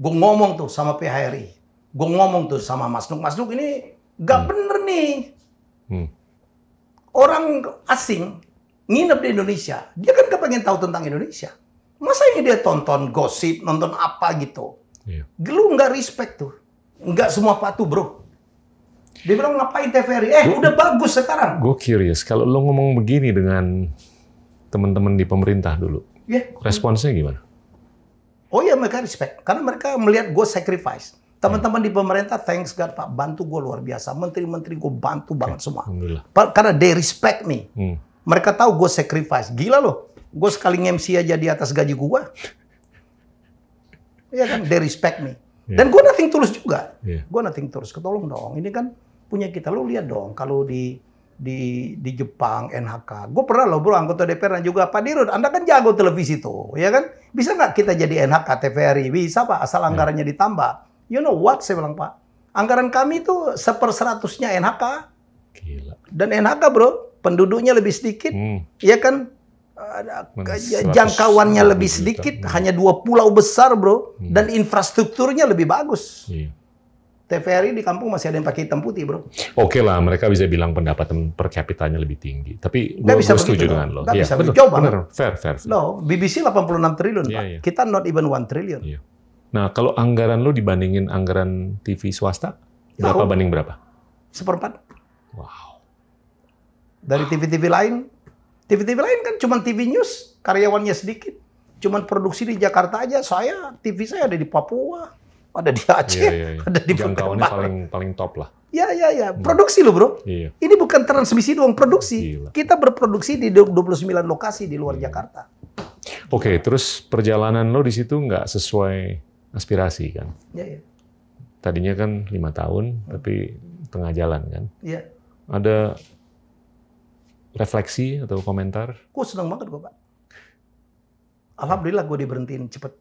Gue ngomong tuh sama PHRI. Gue ngomong tuh sama Mas Nuk. Mas Nuk ini Nggak bener nih. Orang asing nginep di Indonesia, dia kan kepengen tahu tentang Indonesia. Masa ini dia tonton gosip, nonton apa gitu? Lu nggak respect tuh. Nggak semua patuh, bro. Dia bilang, ngapain TVRI? Udah bagus sekarang. Gue curious, kalau lo ngomong begini dengan teman-teman di pemerintah dulu, responsnya gimana? Oh iya, mereka respect. Karena mereka melihat gue sacrifice. Teman-teman di pemerintah, thanks God, Pak. Bantu gue luar biasa. Menteri-menteri gue bantu banget semua. Karena they respect me. Mereka tahu gue sacrifice. Gila loh. Gue sekali nge-MC aja di atas gaji gue. Iya kan? They respect me. Dan gue nothing tulus juga. Gue nothing tulus. Ketolong dong. Ini kan punya kita. Lo lihat dong. Kalau di Jepang, NHK. Gue pernah loh bro, anggota DPR dan juga Pak Dirut. Anda kan jago televisi tuh. Ya kan? Bisa nggak kita jadi NHK TVRI? Bisa Pak. Asal anggarannya ditambah. You know what? Saya bilang, Pak. Anggaran kami itu 1/100-nya NHK. Gila. Dan NHK, bro, penduduknya lebih sedikit. Ya kan? Jangkauannya lebih sedikit. Hanya 2 pulau besar, bro. Dan infrastrukturnya lebih bagus. TVRI di kampung masih ada yang pakai hitam putih, bro. Oke lah, mereka bisa bilang pendapatan per kapitanya lebih tinggi. Tapi gue setuju dengan lo. Nggak bisa betul, coba. Fair. No, BBC 86 triliun, Pak. Kita not even 1 triliun. Nah, kalau anggaran lo dibandingin anggaran TV swasta, berapa banding berapa? 1/4. Wow. Dari TV-TV lain kan cuma TV News, karyawannya sedikit. Cuman produksi di Jakarta aja, TV saya ada di Papua, ada di Aceh, ada di jangkauannya paling top lah. Ya. Produksi lo, bro. Ini bukan transmisi doang, produksi. Kita berproduksi di 29 lokasi di luar Jakarta. Oke, terus perjalanan lo di situ nggak sesuai aspirasi kan? Iya. Tadinya kan 5 tahun, tapi tengah jalan kan? Iya. Ada refleksi atau komentar? Gue senang banget gue, Pak. Alhamdulillah gue diberhentiin cepet.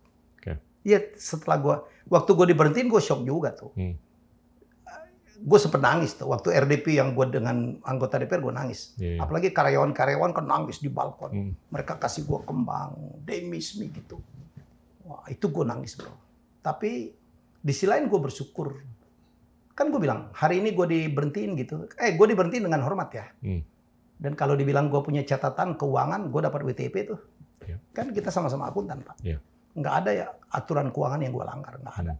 Iya, waktu gue diberhentiin gue shock juga tuh. Gue sempet nangis tuh. Waktu RDP yang gue dengan anggota DPR gue nangis. Apalagi karyawan-karyawan kan nangis di balkon. Mereka kasih gue kembang, they miss me gitu. Wah, itu gue nangis, bro. Tapi di sisi lain gue bersyukur. Kan gue bilang, hari ini gue diberhentiin gitu. Gue diberhentiin dengan hormat ya. Dan kalau dibilang gue punya catatan keuangan, gue dapat WTP tuh. Kan kita sama-sama akuntan, Pak. Nggak ada ya aturan keuangan yang gue langgar. Nggak ada.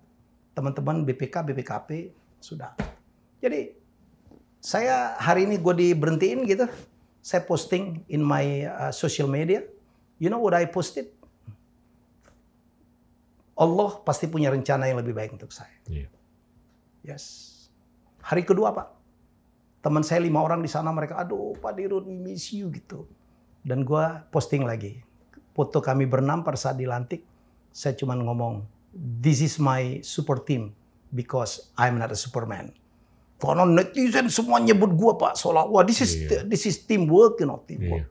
Teman-teman BPK, BPKP, sudah. Jadi, saya hari ini gue diberhentiin gitu. Saya posting in my social media. You know what I posted? Allah pasti punya rencana yang lebih baik untuk saya. Yes. Hari kedua, Pak. Teman saya 5 orang di sana, mereka, aduh Pak Dirut, we miss you gitu. Dan gue posting lagi. Foto kami berenam pada saat dilantik. Saya cuma ngomong, this is my super team because I'm not a Superman. Karena netizen semua nyebut gue, Pak, seolah wah this is teamwork, you know, teamwork.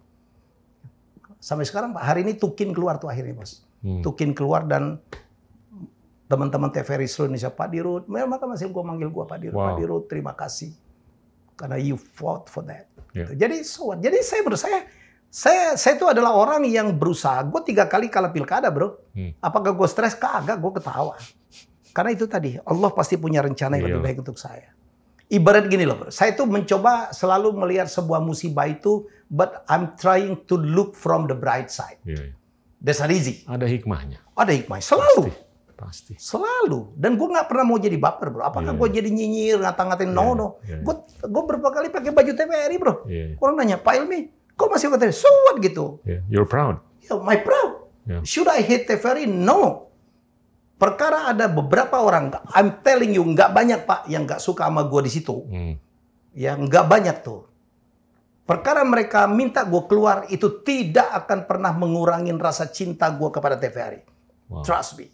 Sampai sekarang, Pak, hari ini Tukin keluar tuh akhirnya, Bos. Tukin keluar dan teman-teman TVRI seluruh Indonesia, Pak Dirut, maka masih gue manggil gue Pak Dirut, Pak Dirut, terima kasih karena you fought for that. Jadi jadi saya itu adalah orang yang berusaha. Gue 3 kali kalah pilkada, bro. Apakah gue stres? Kagak, gue ketawa. Karena itu tadi, Allah pasti punya rencana yang lebih baik untuk saya. Ibarat gini loh, bro. Saya itu mencoba selalu melihat sebuah musibah itu, but I'm trying to look from the bright side. That's not easy. Ada hikmahnya. Ada hikmah. Selalu. Pasti. Selalu. Dan gue nggak pernah mau jadi baper, bro. Apakah gue jadi nyinyir, ngata-ngatain? No. Gue berapa kali pakai baju TVRI, bro. Orang nanya, Pak Ilmi, kok masih pakai TVRI? So what gitu? You're proud. My proud. Should I hate TVRI? No. Perkara ada beberapa orang, I'm telling you, nggak banyak, Pak, yang nggak suka sama gue di situ. Ya, nggak banyak tuh. Perkara mereka minta gue keluar, itu tidak akan pernah mengurangin rasa cinta gue kepada TVRI. Trust me.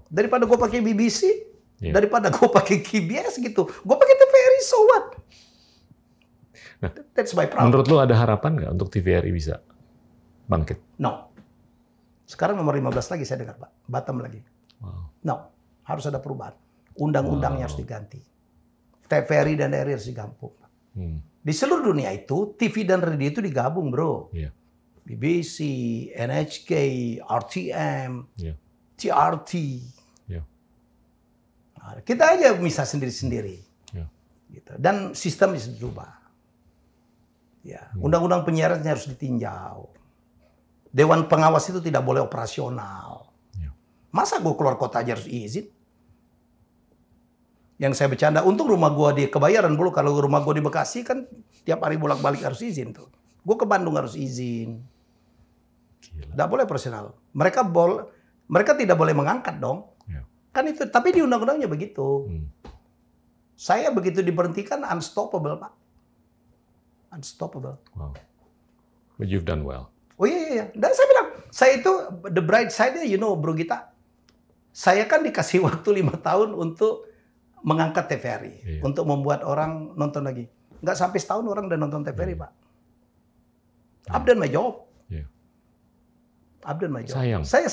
Daripada gue pakai BBC, daripada gue pakai KBS gitu, gue pakai TVRI, so what? Nah, that's my problem. Menurut lo ada harapan nggak untuk TVRI bisa bangkit? No. Sekarang nomor 15 lagi saya dengar, Pak. Batam lagi. No. Harus ada perubahan. Undang-undangnya harus diganti. TVRI dan RRI harus digabung. Di seluruh dunia itu, TV dan radio itu digabung, bro. BBC, NHK, RTM, TRT. Nah, kita aja misah sendiri-sendiri. Gitu. Dan sistem bisa berubah. Ya, undang-undang penyiaran harus ditinjau. Dewan pengawas itu tidak boleh operasional. Masa gue keluar kota aja harus izin? Yang saya bercanda, untung rumah gue di Kebayoran dulu. Kalau rumah gue di Bekasi kan tiap hari bolak-balik harus izin tuh. Gue ke Bandung harus izin. Tidak boleh operasional. Mereka tidak boleh mengangkat dong. Kan itu. Tapi di undang-undangnya begitu. Saya begitu diberhentikan unstoppable, Pak. Unstoppable. Wow. But you've done well. Oh iya. Dan saya bilang, saya itu the bright side-nya, Bro Gita. Saya kan dikasih waktu 5 tahun untuk mengangkat TVRI. Untuk membuat orang nonton lagi. Nggak sampai setahun orang udah nonton TVRI, Pak. I've done my job. I've done my job. Sayang. Saya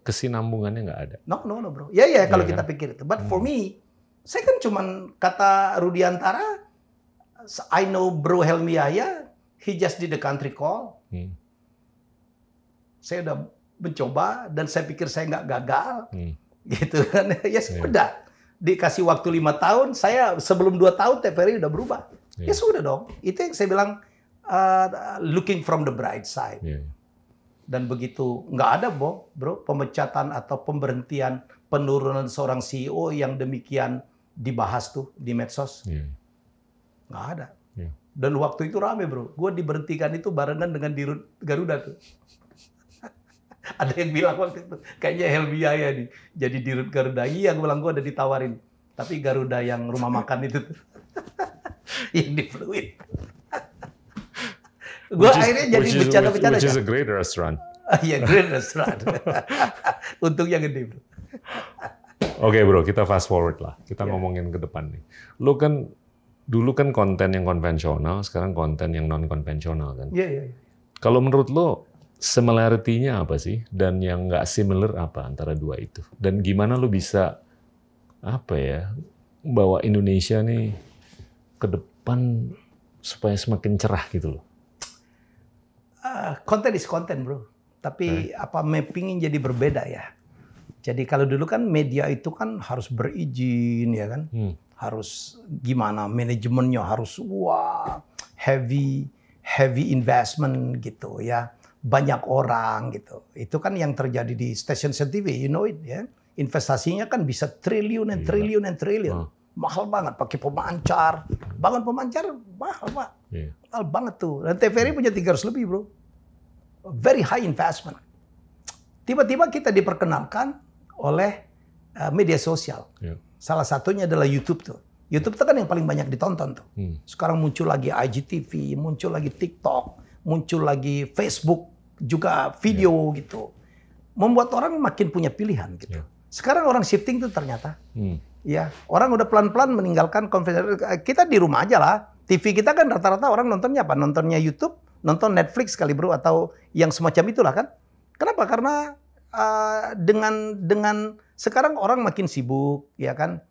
Kesinambungannya nggak ada. No, bro. Ya, kalau kita pikir itu. But for me, saya kan cuman kata Rudiantara, I know Bro Helmi Yahya, he just did the country call. Saya udah mencoba dan saya pikir saya nggak gagal. Gitu kan. Ya sudah. Dikasih waktu 5 tahun, saya sebelum 2 tahun TVRI udah berubah. Ya sudah dong. Itu yang saya bilang looking from the bright side. Dan begitu nggak ada bro, pemecatan atau pemberhentian, penurunan seorang CEO yang demikian dibahas tuh di medsos. Nggak ada. Dan waktu itu rame bro. Gue diberhentikan itu barengan dengan Dirut Garuda tuh. Ada yang bilang waktu itu, kayaknya Helmi Yahya nih jadi Dirut Garuda. Iya, gue bilang gue udah ditawarin. Tapi Garuda yang rumah makan itu tuh. Yang di Fluid. Gue akhirnya jadi bercanda-bercanda. Which is a great restaurant. Iya, great restaurant. Untungnya gede bro. Oke bro, kita fast forward lah. Kita ngomongin ke depan nih. Lu kan dulu kan konten yang konvensional, sekarang konten yang non konvensional kan. Iya. Kalau menurut lo similarity-nya apa sih? Dan yang nggak similar apa antara dua itu? Dan gimana lo bisa bawa Indonesia nih ke depan supaya semakin cerah gitu loh? Konten is konten bro. Tapi mappingnya jadi berbeda ya. Jadi kalau dulu kan media itu kan harus berizin ya kan. Harus gimana manajemennya harus heavy investment gitu ya. Banyak orang gitu. Itu kan yang terjadi di stasiun TV, you know it ya. Investasinya kan bisa triliun and triliun and triliun. Mahal banget pakai pemancar. Bangun pemancar mahal, Pak. Mahal banget tuh. Dan TVRI punya 300 lebih, bro. Very high investment. Tiba-tiba kita diperkenalkan oleh media sosial. Salah satunya adalah YouTube tuh. YouTube itu kan yang paling banyak ditonton tuh. Sekarang muncul lagi IGTV, muncul lagi TikTok, muncul lagi Facebook, juga video gitu. Membuat orang makin punya pilihan gitu. Sekarang orang shifting tuh ternyata. Ya, orang udah pelan-pelan meninggalkan konvensional. Kita di rumah aja lah. TV kita kan rata-rata orang nontonnya apa? Nontonnya YouTube, nonton Netflix kali bro, atau yang semacam itulah kan. Kenapa? Karena dengan sekarang orang makin sibuk, ya kan.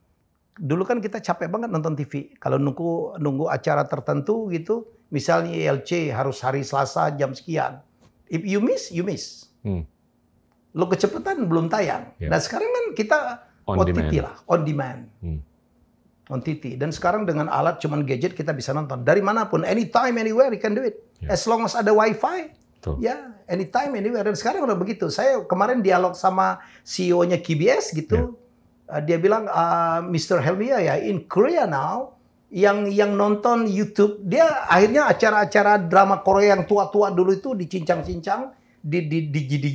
Dulu kan kita capek banget nonton TV. Kalau nunggu acara tertentu gitu, misalnya ILC harus hari Selasa jam sekian. If you miss, you miss. Lo kecepatan belum tayang. Nah sekarang kan kita OTT lah, on demand. OTT. Dan sekarang dengan alat cuman gadget kita bisa nonton. Dari manapun, anytime, anywhere, you can do it. As long as ada wifi, anytime, anywhere. Dan sekarang udah begitu. Saya kemarin dialog sama CEO-nya KBS gitu. Dia bilang, Mr. Helmi Yahya, in Korea now, yang nonton YouTube, dia akhirnya acara-acara drama Korea yang tua-tua dulu itu dicincang-cincang,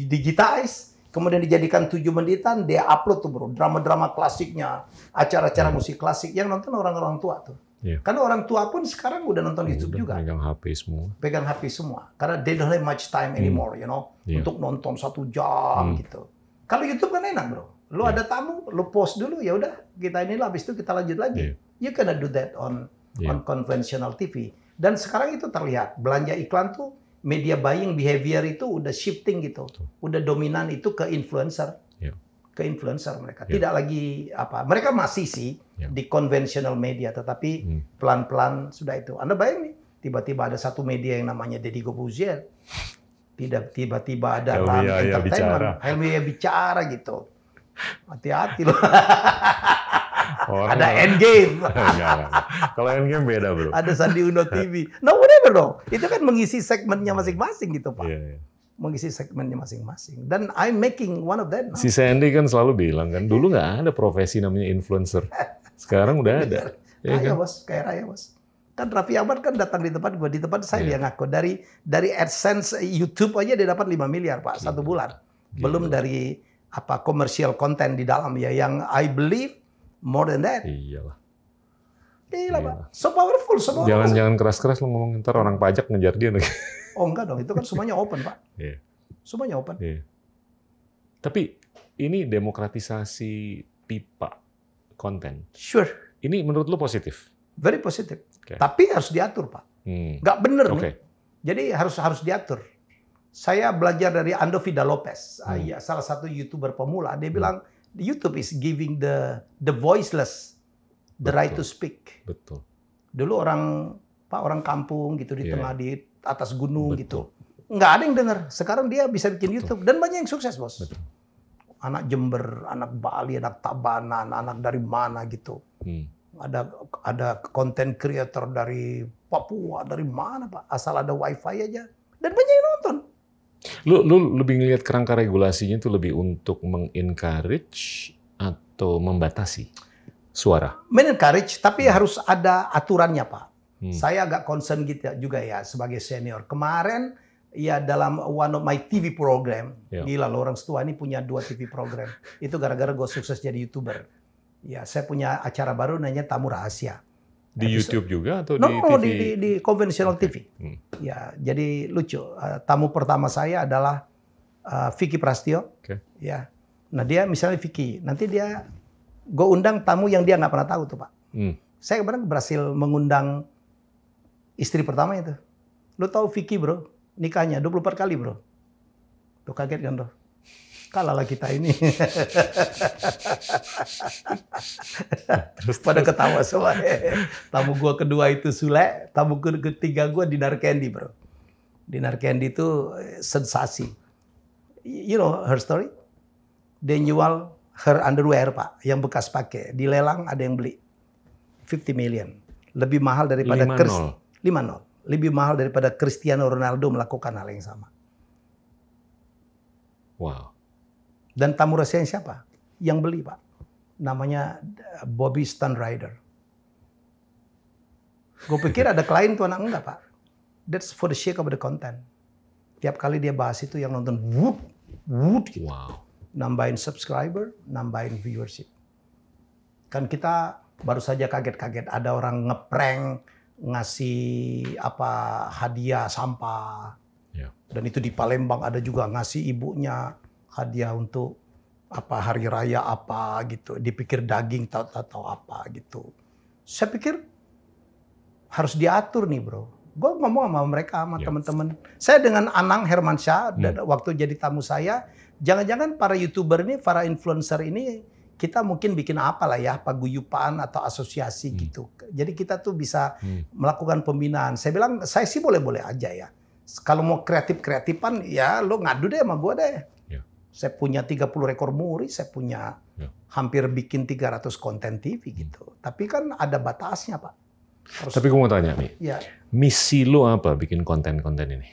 digitize, kemudian dijadikan 7 menitan, dia upload tuh bro, drama-drama klasiknya, acara-acara musik klasik, yang nonton orang-orang tua tuh. Karena orang tua pun sekarang udah nonton YouTube juga. Pegang HP semua. Pegang HP semua. Karena they don't have much time anymore, you know, untuk nonton 1 jam gitu. Kalau YouTube kan enak bro. Lu ada tamu, lu post dulu, ya udah kita inilah, habis itu kita lanjut lagi. You cannot do that on conventional TV. Dan sekarang itu terlihat, belanja iklan tuh, media buying behavior itu udah shifting gitu. Udah dominan itu ke influencer. Ke influencer mereka. Tidak lagi mereka masih sih di conventional media, tetapi pelan-pelan sudah itu. Anda bayang nih, tiba-tiba ada satu media yang namanya Deddy Corbuzier. Tiba-tiba ada Rami Entertainment. Helmi Yahya bicara gitu. Hati-hati loh. Ada Endgame. Enggak. Kalau Endgame beda, bro. Ada Sandi Uno TV. No, whatever dong. Itu kan mengisi segmennya masing-masing gitu, Pak. Iya. Mengisi segmennya masing-masing. Dan I'm making one of that now. Si Sandy kan selalu bilang kan, dulu nggak ada profesi namanya influencer. Sekarang udah ada. Ya, Raya, kan? Bos. Kayak Raya, Bos. Kan Raffi Ahmad kan datang di tempat gue. Di tempat saya dia ngaku. Dari AdSense YouTube aja dia dapat 5 miliar, Pak. 1 bulan. Belum dari komersial konten di dalam ya. Yang I believe more than that. Iyalah. Gila, Pak. So powerful. Jangan keras-keras lo ngomong, ntar orang pajak ngejar dia. Oh enggak dong, itu kan semuanya open, Pak. Iya. Semuanya open. Iya. Tapi ini demokratisasi pipa konten. Sure. Ini menurut lo positif? Very positif. Okay. Tapi harus diatur, Pak. Nggak bener nih. Jadi harus diatur. Saya belajar dari Ando Vida Lopez, ya, salah satu YouTuber pemula. Dia bilang YouTube is giving the voiceless the right to speak. Betul. Dulu orang kampung gitu di tengah di atas gunung gitu, nggak ada yang dengar. Sekarang dia bisa bikin YouTube dan banyak yang sukses, Bos. Betul. Anak Jember, anak Bali, anak Tabanan, anak dari mana gitu. Ada konten creator dari Papua, dari mana, Pak? Asal ada WiFi aja dan banyak yang nonton. Lu lebih ngelihat kerangka regulasinya itu lebih untuk mengencourage atau membatasi suara? Menencourage, tapi harus ada aturannya, Pak. Saya agak concern gitu juga ya sebagai senior. Kemarin ya dalam one of my TV program, gila lo orang setua ini punya 2 TV program. Itu gara-gara gue sukses jadi YouTuber. Ya saya punya acara baru namanya Tamu Rahasia. Di YouTube juga atau di TV? Di konvensional TV. Ya, jadi lucu. Tamu pertama saya adalah Vicky Prastio. Ya, nah dia misalnya Vicky, nanti gue undang tamu yang dia nggak pernah tahu tuh, Pak. Saya kemarin berhasil mengundang istri pertama itu. Lu tahu Vicky, bro? Nikahnya 24 kali, bro. Lu kaget kan, bro? Kalah lah kita ini. Pada ketawa semua. Tamu gua kedua itu Sule, tamu ketiga gua Dinar Candy, bro. Dinar Candy itu sensasi. You know her story? Dia jual her underwear, Pak, yang bekas pakai. Di lelang ada yang beli. 50 million. Lebih mahal daripada 5-0. Lebih mahal daripada Cristiano Ronaldo melakukan hal yang sama. Wow. Dan tamu rahasianya siapa? Yang beli, Pak. Namanya Bobby Stunt Rider. Gue pikir ada klien tuh anak, enggak, Pak. That's for the sake of the content. Tiap kali dia bahas itu yang nonton wood gitu. Wow. Nambahin subscriber, nambahin viewership. Kan kita baru saja kaget-kaget ada orang ngeprank ngasih hadiah sampah. Dan itu di Palembang ada juga ngasih ibunya hadiah untuk hari raya gitu. Dipikir daging tahu apa gitu. Saya pikir harus diatur nih, bro. Gue ngomong sama mereka, sama teman-teman. Saya dengan Anang Hermansyah, waktu jadi tamu saya, jangan-jangan para YouTuber ini, para influencer ini, kita mungkin bikin apalah ya, paguyupan atau asosiasi gitu. Jadi kita tuh bisa melakukan pembinaan. Saya bilang, saya sih boleh-boleh aja ya. Kalau mau kreatif-kreatifan, ya lo ngadu deh sama gue deh. Saya punya 30 rekor muri, saya punya hampir bikin 300 konten TV gitu. Tapi kan ada batasnya, Pak. Tapi gue mau tanya nih, misi lo apa bikin konten-konten ini?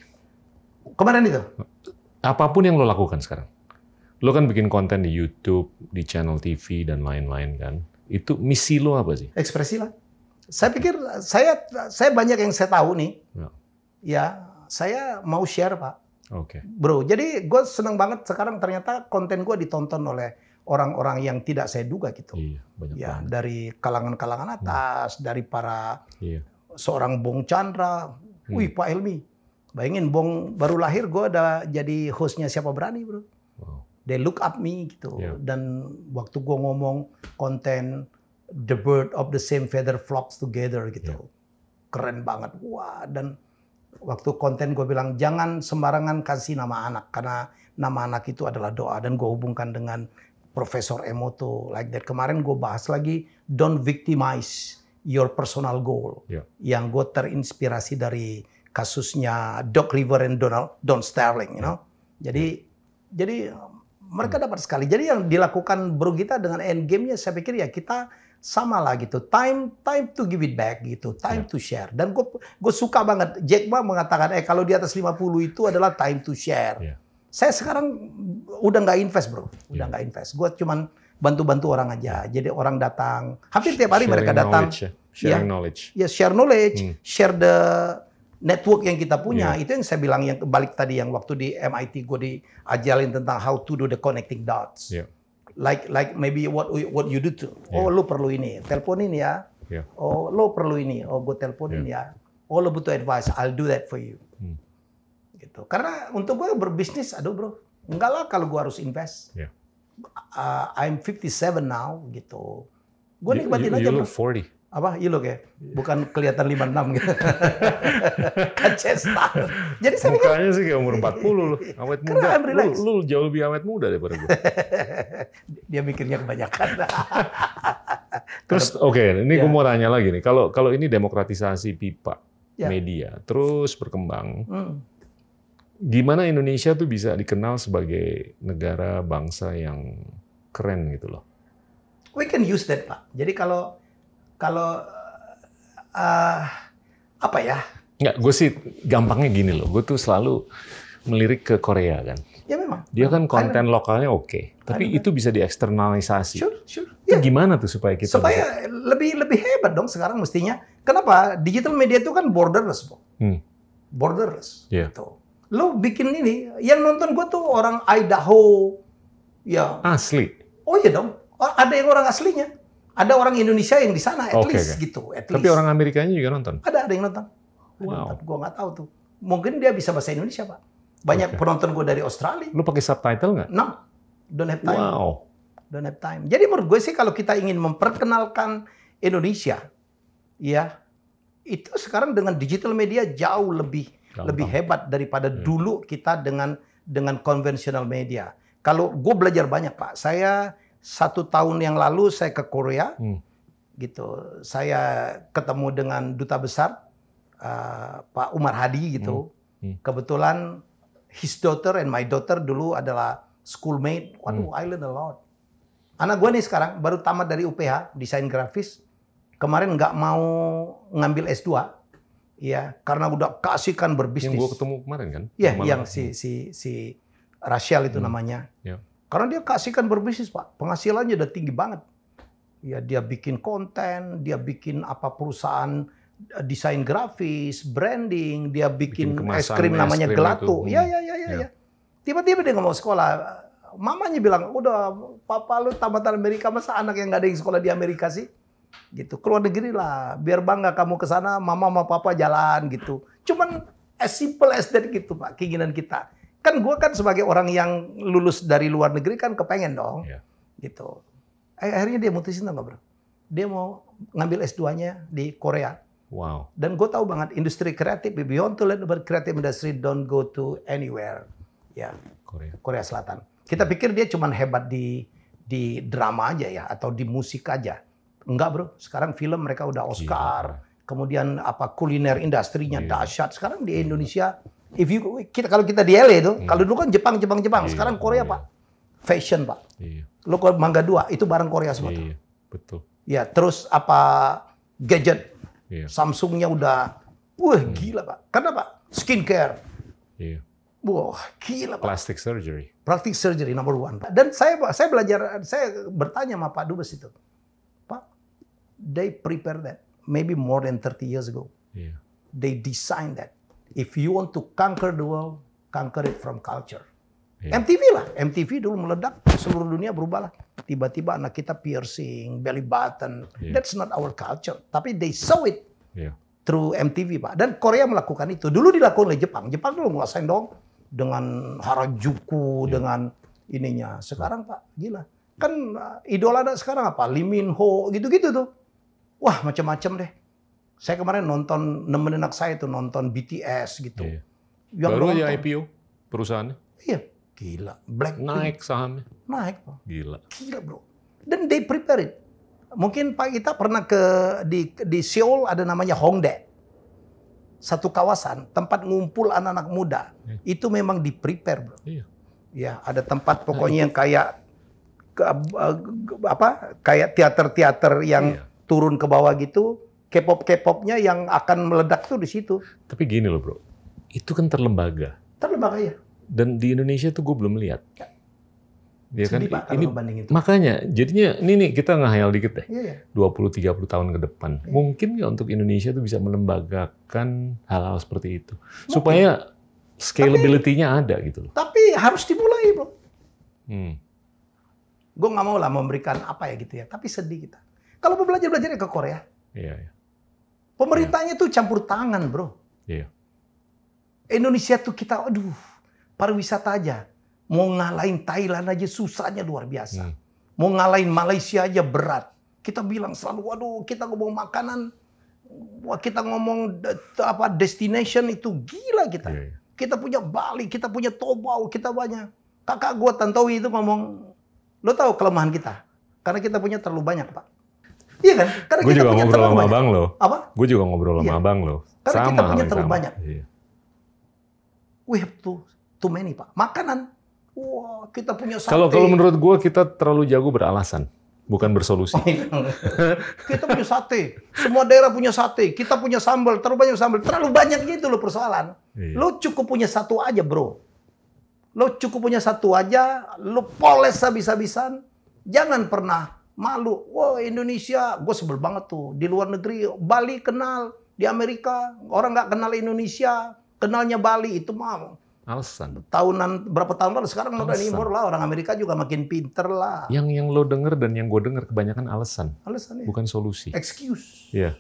Kemarin itu? Apapun yang lo lakukan sekarang. Lo kan bikin konten di YouTube, di channel TV, dan lain-lain kan. Itu misi lo apa sih? Ekspresi lah. Saya pikir, saya banyak yang saya tahu nih. Ya, saya mau share, Pak. Bro, jadi gue seneng banget sekarang ternyata konten gue ditonton oleh orang-orang yang tidak saya duga gitu. Ya, dari kalangan-kalangan atas, dari para seorang Bong Chandra. Wih, Pak Helmi. Bayangin, Bong baru lahir, gue udah jadi hostnya Siapa Berani, bro. They look up me gitu. Dan waktu gue ngomong konten The Bird of the Same Feather Flocks Together gitu. Keren banget. Wah, dan waktu konten gue bilang jangan sembarangan kasih nama anak karena nama anak itu adalah doa, dan gue hubungkan dengan Profesor Emoto like that. Kemarin gue bahas lagi don't victimize your personal goal. Yang gue terinspirasi dari kasusnya Doc River and Don Sterling, you know. Jadi mereka dapat sekali. Jadi yang dilakukan Bro Gita dengan Endgame-nya saya pikir ya kita sama lah gitu. Time to give it back gitu. Time to share. Dan gue suka banget. Jack Ma mengatakan, kalau di atas 50 itu adalah time to share. Saya sekarang udah nggak invest bro. Udah nggak invest. Gue cuman bantu-bantu orang aja. Jadi orang datang. Hampir tiap hari mereka datang. Sharing knowledge. Ya, share knowledge. Share the network yang kita punya. Itu yang saya bilang, yang balik tadi yang waktu di MIT gue diajarin tentang how to do the connecting dots. Like maybe what you do too. Oh, lu perlu ini, teleponin ya. Oh, lu perlu ini. Oh, gue teleponin ya. Oh, lu butuh advice, I'll do that for you. Gitu. Karena untuk gue berbisnis, aduh bro, enggak lah kalau gue harus invest. I'm 57 now, gitu. Gue nikmatin aja bro. You look 40. Apa? You look ya? Bukan kelihatan 56 gitu. Kan cesta. Jadi saya mukanya sih kayak umur 40 lu. Awet muda. Lu jauh lebih awet muda daripada gue. Dia mikirnya kebanyakan. Terus ini gue mau tanya lagi nih. Kalau ini demokratisasi pipa media terus berkembang, gimana Indonesia tuh bisa dikenal sebagai negara bangsa yang keren gitu loh? We can use that, Pak. Jadi kalau apa ya? Nggak, gue sih gampangnya gini loh. Gue tuh selalu melirik ke Korea kan. Ya memang. Dia kan konten lokalnya oke, tapi itu bisa dieksternalisasi. Sure. Itu gimana tuh supaya kita supaya lebih hebat dong sekarang mestinya. Kenapa? Digital media itu kan borderless, Bro. Borderless. Gitu. Lo bikin ini, yang nonton gue tuh orang Idaho, ya. Asli. Oh iya dong. Ada yang orang aslinya. Ada orang Indonesia yang di sana, at least gitu. Tapi orang Amerikanya juga nonton? Ada yang nonton. Gue nggak tahu tuh. Mungkin dia bisa bahasa Indonesia, Pak. Banyak penonton gue dari Australia. Lu pakai subtitle nggak? No, don't have time. Wow. Don't have time. Jadi menurut gue sih kalau kita ingin memperkenalkan Indonesia, ya itu sekarang dengan digital media jauh lebih hebat daripada dulu kita dengan konvensional media. Kalau gue belajar banyak, Pak. Saya 1 tahun yang lalu saya ke Korea, gitu. Saya ketemu dengan duta besar Pak Umar Hadi, gitu. Kebetulan his daughter and my daughter dulu adalah schoolmate. Waduh, I learn a lot. Anak gue nih sekarang baru tamat dari UPH, desain grafis. Kemarin nggak mau ngambil S2, ya karena udah keasikan berbisnis. Yang gue ketemu kemarin kan? Iya, yang si Rachel itu namanya. Karena dia keasikan berbisnis, Pak. Penghasilannya udah tinggi banget. Ya, dia bikin konten, dia bikin perusahaan desain grafis, branding, dia bikin es krim namanya Gelato. Ya. Tiba-tiba dia nggak mau sekolah. Mamanya bilang, udah papa lu tamatan Amerika, masa anak yang nggak ada yang sekolah di Amerika sih? Gitu, keluar negeri lah. Biar bangga kamu ke sana, mama sama papa jalan gitu. Cuman as simple as that gitu, Pak, keinginan kita. Kan gue kan sebagai orang yang lulus dari luar negeri kan kepengen dong, gitu. Akhirnya dia mutusin nggak, bro? Dia mau ngambil S2-nya di Korea. Wow. Dan gue tahu banget industri kreatif, if you want to learn about creative industry, don't go to anywhere. Ya, Korea Selatan. Kita pikir dia cuma hebat di drama aja ya, atau di musik aja. Enggak, bro. Sekarang film mereka udah Oscar. Kemudian kuliner industrinya dahsyat. Sekarang di Indonesia, kalau kita di LA itu, kalau dulu kan Jepang. Sekarang Korea, Pak. Fashion, Pak. Lo ke Mangga 2, itu barang Korea semua. Betul. Ya, terus gadget. Samsungnya udah, gila, Pak. Kenapa? Skincare. Wah, gila, Pak. Plastic surgery. Plastic surgery number 1. Dan saya belajar, saya bertanya sama Pak Dubes itu. Pak, they prepare that maybe more than 30 years ago. They design that. If you want to conquer the world, conquer it from culture. MTV lah. MTV dulu meledak, seluruh dunia berubah lah. Tiba-tiba anak kita piercing, belly button. That's not our culture. Tapi they saw it through MTV, Pak. Dan Korea melakukan itu. Dulu dilakukan oleh Jepang. Jepang dulu ngerasain dong dengan Harajuku, dengan ininya. Sekarang, Pak, gila. Kan idola sekarang apa? Lee Min Ho, gitu-gitu tuh. Wah, macam-macam deh. Saya kemarin nemenin anak saya tuh nonton BTS gitu. Yang baru aja IPO perusahaannya. Iya, gila. Blackpink. Naik sahamnya. Naik, Pak. Gila, bro. Dan they prepare it. Mungkin Pak kita pernah di Seoul ada namanya Hongdae. Satu kawasan, tempat ngumpul anak-anak muda. Itu memang di prepare, bro. Ya, ada tempat pokoknya yang kayak kayak teater-teater yang turun ke bawah gitu, K-pop-K-popnya yang akan meledak tuh di situ. Tapi gini loh bro, itu kan terlembaga. Terlembaga ya. Dan di Indonesia tuh gue belum lihat. Ya kan? Sedih, Pak, kalau ngebanding itu. Makanya, jadinya ini nih kita ngehayal dikit deh. Iya. 20-30 tahun ke depan. Mungkin nggak untuk Indonesia tuh bisa melembagakan hal-hal seperti itu. Mungkin. Supaya scalability-nya ada gitu loh. Tapi harus dimulai, bro. Hmm. Gue nggak mau lah memberikan apa ya gitu ya. Tapi sedih kita. Kalau mau belajar-belajarnya ke Korea. Iya. Pemerintahnya tuh campur tangan, bro. Iya. Indonesia tuh kita, aduh, pariwisata aja. Mau ngalahin Thailand aja susahnya luar biasa. Mau ngalahin Malaysia aja berat. Kita bilang selalu, waduh, kita ngomong makanan, kita ngomong destination itu gila kita. Iya. Kita punya Bali, kita punya Toba, kita banyak. Kakak gua Tantowi itu ngomong, lo tahu kelemahan kita? Karena kita punya terlalu banyak, Pak. Iya kan? Karena Gue kita juga punya ngobrol terlalu sama banyak. abang lo. Apa? Gue juga ngobrol sama abang lo. Karena kita punya terlalu sama. banyak. Iya. We have too many, Pak. Makanan. Wah, kita punya sate. Kalau menurut gue kita terlalu jago beralasan, bukan bersolusi. Kita punya sate. Semua daerah punya sate. Kita punya sambal. Terlalu banyak sambal. Terlalu banyak gitu loh persoalan. Iya. Lo cukup punya satu aja, bro. Lo cukup punya satu aja. Lo poles habis-habisan. Jangan pernah malu. Wah, Indonesia. Gue sebel banget tuh. Di luar negeri, Bali kenal. Di Amerika, orang nggak kenal Indonesia. Kenalnya Bali. Itu mah Alasan. berapa tahun lalu. Sekarang udah impor lah. Orang Amerika juga makin pinter lah. Yang lo denger dan yang gue denger kebanyakan alasan. Alasannya. Bukan solusi. Excuse. Iya.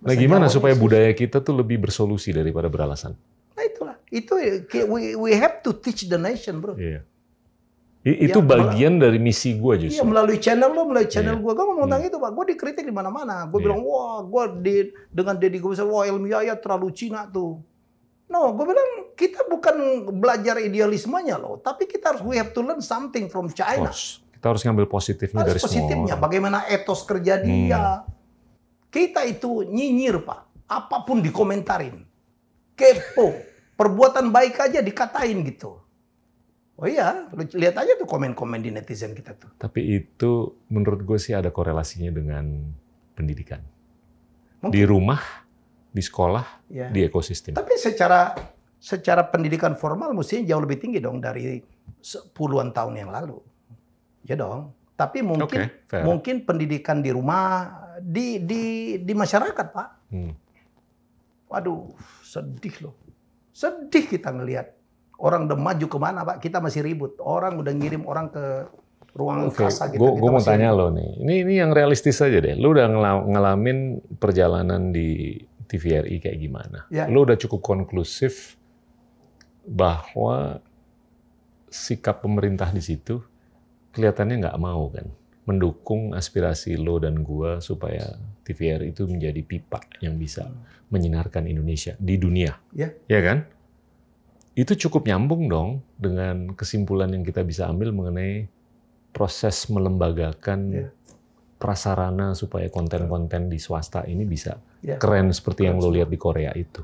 Nah, Bahasa gimana Jawanya supaya excuse. budaya kita tuh lebih bersolusi daripada beralasan? Nah itulah. Itu we have to teach the nation, bro. Iya. Itu bagian dari misi gue justru. Iya, melalui channel lo, melalui channel gue ngomong tentang itu, Pak. Gue dikritik di mana-mana. Gue bilang, wah, dengan Deddy gue bisa, wah, Helmi Yahya terlalu Cina tuh. No, gue bilang kita bukan belajar idealismenya loh, tapi kita harus we have to learn something from China. Kita harus ngambil positifnya dari Harus semua positifnya, orang. bagaimana etos kerja dia. Kita itu nyinyir, Pak. Apapun dikomentarin. Kepo. Perbuatan baik aja dikatain gitu. Oh iya, lu lihat aja tuh komen-komen di netizen kita tuh. Tapi itu menurut gue sih ada korelasinya dengan pendidikan. Mungkin. Di rumah, di sekolah, Ya. di ekosistem. Tapi secara pendidikan formal mestinya jauh lebih tinggi dong dari puluhan tahun yang lalu. Ya dong. Tapi mungkin pendidikan di rumah, di masyarakat, Pak. Waduh, sedih loh. Sedih kita ngelihat. Orang udah maju kemana, Pak? Kita masih ribut. Orang udah ngirim orang ke ruang angkasa gitu. Gue mau tanya lo nih. Ini yang realistis aja deh. Lo udah ngalamin perjalanan di TVRI kayak gimana? Ya. Lo udah cukup konklusif bahwa sikap pemerintah di situ kelihatannya nggak mau kan mendukung aspirasi lo dan gua supaya TVRI itu menjadi pipa yang bisa menyinarkan Indonesia di dunia. Ya kan? Itu cukup nyambung dong dengan kesimpulan yang kita bisa ambil mengenai proses melembagakan prasarana supaya konten-konten di swasta ini bisa keren seperti yang lo lihat di Korea itu.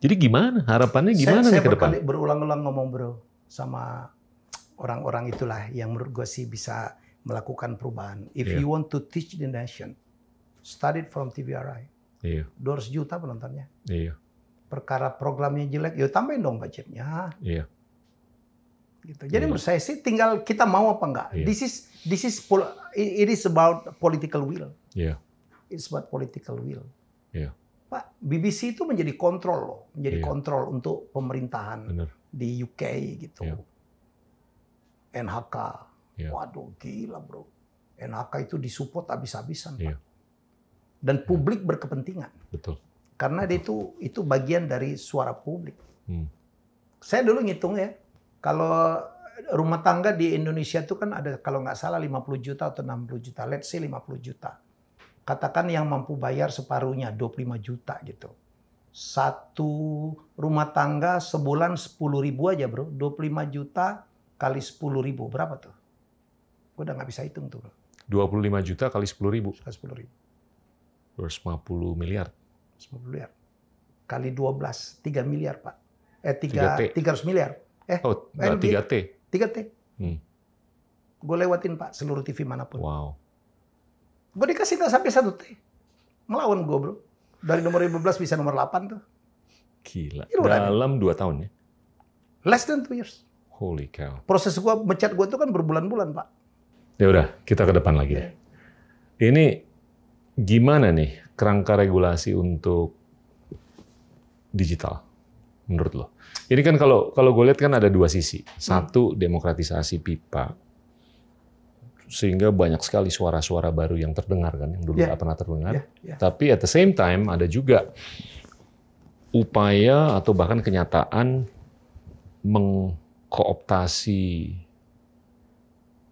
Jadi gimana? Harapannya gimana nih ke depan? Saya berulang-ulang ngomong, bro, sama orang-orang itulah yang menurut gue sih bisa melakukan perubahan. If you want to teach the nation, study from TVRI. 200 juta penontonnya. Perkara programnya jelek, ya tambahin dong budgetnya. Gitu. Jadi menurut saya sih tinggal kita mau apa enggak. It is about political will. It's about political will. Pak, BBC itu menjadi kontrol loh, menjadi kontrol untuk pemerintahan di UK gitu. NHK, waduh gila bro. NHK itu disupport habis-habisan, Pak. Dan publik berkepentingan. Betul. Karena dia itu bagian dari suara publik. Saya dulu ngitung ya, kalau rumah tangga di Indonesia itu kan ada kalau nggak salah 50 juta atau 60 juta, let's say 50 juta. Katakan yang mampu bayar separuhnya 25 juta gitu. Satu rumah tangga sebulan 10.000 aja bro, 25 juta kali 10.000 berapa tuh? Gue udah nggak bisa hitung tuh bro. 25 juta kali 10.000. Kali 10.000. 50 miliar. 50 miliar. Kali 12, 3 miliar Pak. 300 miliar. 3T. 3T. Gue lewatin Pak seluruh TV manapun. Wow. Gue dikasih nggak sampai 1 T. Melawan gue bro. Dari nomor 15 bisa nomor 8 tuh. Gila. Ini Dalam 2 tahun ya? Less than 2 years. Holy cow. Proses gue mencat gue itu kan berbulan-bulan Pak. Ya udah, kita ke depan lagi deh. Ini gimana nih kerangka regulasi untuk digital menurut lo? Ini kan kalau gue lihat kan ada 2 sisi. Satu, demokratisasi pipa. Sehingga banyak sekali suara-suara baru yang terdengar kan, yang dulu nggak pernah terdengar. Tapi at the same time ada juga upaya atau bahkan kenyataan mengkooptasi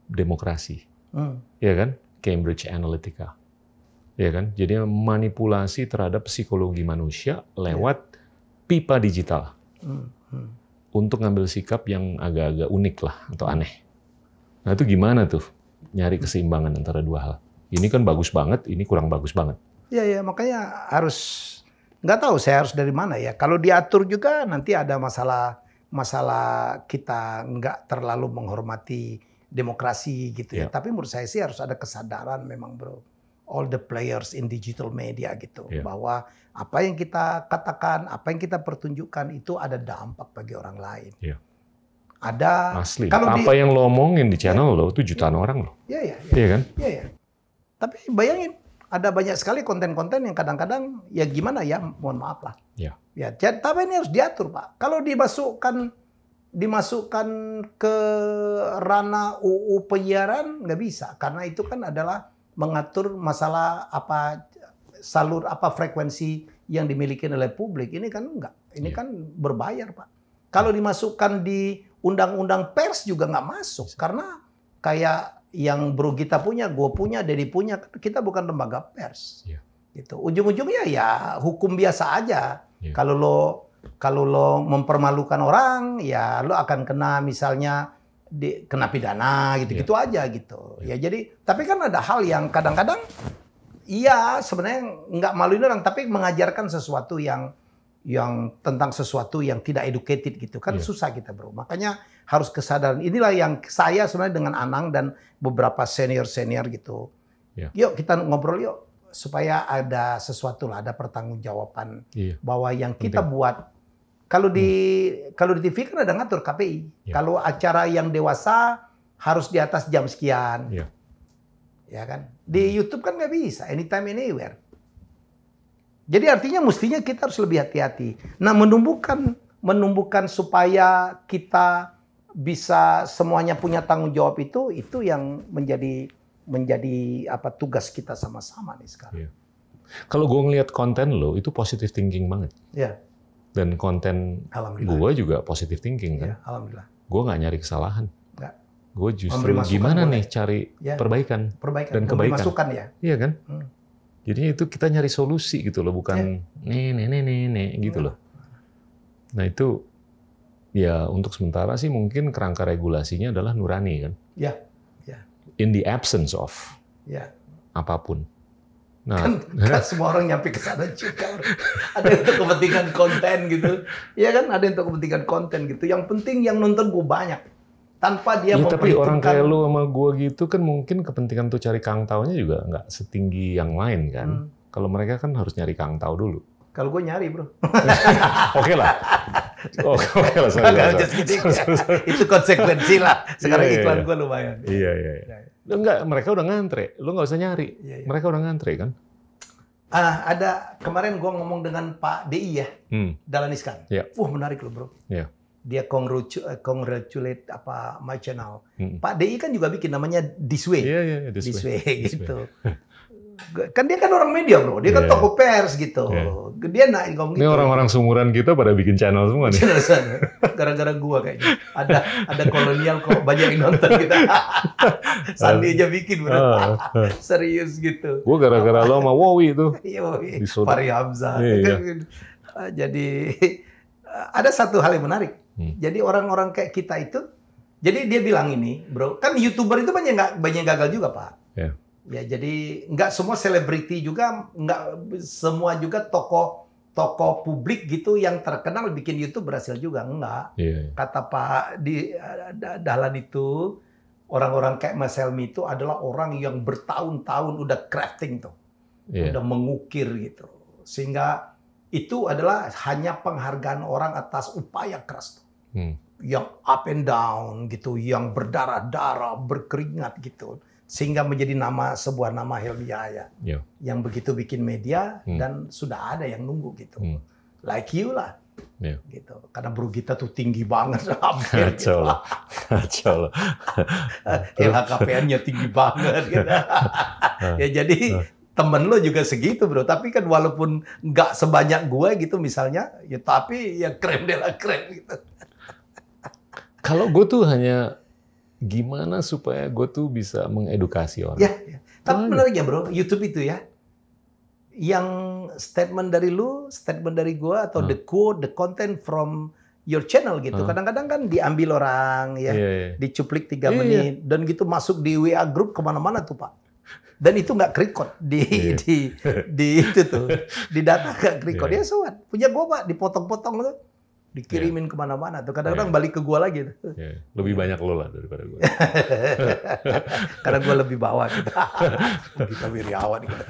demokrasi, ya kan? Cambridge Analytica, ya kan? Jadi manipulasi terhadap psikologi manusia lewat pipa digital untuk ngambil sikap yang agak-agak unik lah atau aneh. Nah itu gimana tuh nyari keseimbangan antara 2 hal? Ini kan bagus banget, ini kurang bagus banget. Iya, makanya harus nggak tahu saya harus dari mana ya. Kalau diatur juga nanti ada masalah kita nggak terlalu menghormati demokrasi gitu ya. Tapi menurut saya sih harus ada kesadaran memang bro. All the players in digital media gitu. Bahwa apa yang kita katakan, apa yang kita pertunjukkan itu ada dampak bagi orang lain. Ada. Asli. Kalau apa yang lo omongin di channel lo itu jutaan orang lo. Iya kan? Iya. Tapi bayangin. Ada banyak sekali konten-konten yang kadang-kadang ya gimana ya, mohon maaf lah. Ya, tapi ini harus diatur Pak. Kalau dimasukkan ke ranah UU penyiaran nggak bisa, karena itu kan adalah mengatur masalah frekuensi yang dimiliki oleh publik. Ini kan enggak, ini kan berbayar Pak. Kalau dimasukkan di undang-undang pers juga nggak masuk, karena kayak yang Bro Gita punya, gue punya, Dedi punya, kita bukan lembaga pers. Gitu. Ujung-ujungnya ya hukum biasa aja. Kalau lo mempermalukan orang, ya lo akan kena misalnya kena pidana gitu-gitu aja gitu. Ya jadi, tapi kan ada hal yang kadang-kadang iya sebenarnya nggak maluin orang, tapi mengajarkan sesuatu yang tentang sesuatu yang tidak educated gitu kan susah kita bro. Makanya harus kesadaran. Inilah yang saya sebenarnya dengan Anang dan beberapa senior gitu. Yuk kita ngobrol yuk supaya ada sesuatu lah, ada pertanggungjawaban bahwa yang kita buat. Kalau di TV kan ada ngatur KPI. Kalau acara yang dewasa harus di atas jam sekian. Ya kan? Di YouTube kan nggak bisa, anytime anywhere. Jadi artinya mestinya kita harus lebih hati-hati. Nah, menumbuhkan supaya kita bisa semuanya punya tanggung jawab itu yang menjadi tugas kita sama-sama nih sekarang. Kalau gue ngelihat konten lo itu positive thinking banget. Dan konten gue juga positive thinking kan. Alhamdulillah. Gue nggak nyari kesalahan. Gue justru gimana nih cari perbaikan dan kebaikan. Masukan ya. Iya kan? Jadi itu kita nyari solusi gitu loh, bukan nih gitu loh. Nah itu ya untuk sementara sih mungkin kerangka regulasinya adalah nurani kan. In the absence of apapun. Nah, kan semua orang nyampe ke sana juga. Ada yang untuk kepentingan konten gitu. Iya kan, ada yang untuk kepentingan konten gitu. Yang penting yang nonton gue banyak. Tanpa dia tapi orang kayak lu sama gua gitu kan mungkin kepentingan tuh cari kangtaunya juga nggak setinggi yang lain kan. Kalau mereka kan harus nyari kangtau dulu. Kalau gue nyari bro. Oke lah. Itu konsekuensi lah. Sekarang iklan gue lumayan. Iya. Enggak, mereka udah ngantre. Lu nggak usah nyari. Mereka udah ngantre kan. Ada kemarin gue ngomong dengan Pak DI ya. Dahlan Iskan. Menarik loh bro. Dia congratulate my channel. Pak DI kan juga bikin namanya This Way. This Way gitu. Kan dia kan orang media bro, dia kan tokoh pers gitu. Dia ngomong gitu. Ini orang-orang sumuran kita pada bikin channel semua nih. Gara-gara gua kayaknya. Ada kolonial kok banyak yang nonton kita. Sandi aja bikin bro. Serius gitu. Gua gara-gara lo sama Wowi itu. Fahri Hamzah. Jadi ada satu hal yang menarik. Jadi orang-orang kayak kita itu, jadi dia bilang ini, bro, kan YouTuber itu banyak gagal juga, Pak. Ya, jadi nggak semua selebriti juga, nggak semua juga tokoh publik gitu yang terkenal bikin YouTube berhasil juga, enggak. Kata Pak Dahlan itu, Orang-orang kayak Mas Helmy itu adalah orang yang bertahun-tahun udah crafting tuh. Udah mengukir gitu. Sehingga itu adalah hanya penghargaan orang atas upaya keras tuh. Yang up and down gitu, yang berdarah-darah, berkeringat gitu. Sehingga menjadi sebuah nama Helmy Yahya. Yang begitu bikin media dan sudah ada yang nunggu gitu. Like you lah. Gitu. Karena bro kita tuh tinggi banget. Kacau lah. LHKPN-nya tinggi banget. Gitu. Ya jadi temen lo juga segitu bro. Tapi kan walaupun nggak sebanyak gue gitu misalnya, ya tapi ya krem de la krem gitu. Kalau gue tuh hanya gimana supaya gue tuh bisa mengedukasi orang. Ya. Tapi menarik ya bro, YouTube itu ya. Yang statement dari lu, statement dari gue, atau the quote, the content from your channel gitu. Kadang-kadang kan diambil orang ya, dicuplik 3 menit, dan gitu masuk di WA group kemana-mana tuh Pak. Dan itu nggak record di itu tuh, di data nggak record. Ya soal punya gue Pak, dipotong-potong tuh. Dikirimin kemana-mana tuh, kadang-kadang balik ke gua lagi tuh. Lebih banyak lo lah daripada gua. Karena gua lebih bawah gitu. Kita Wiryawan gitu.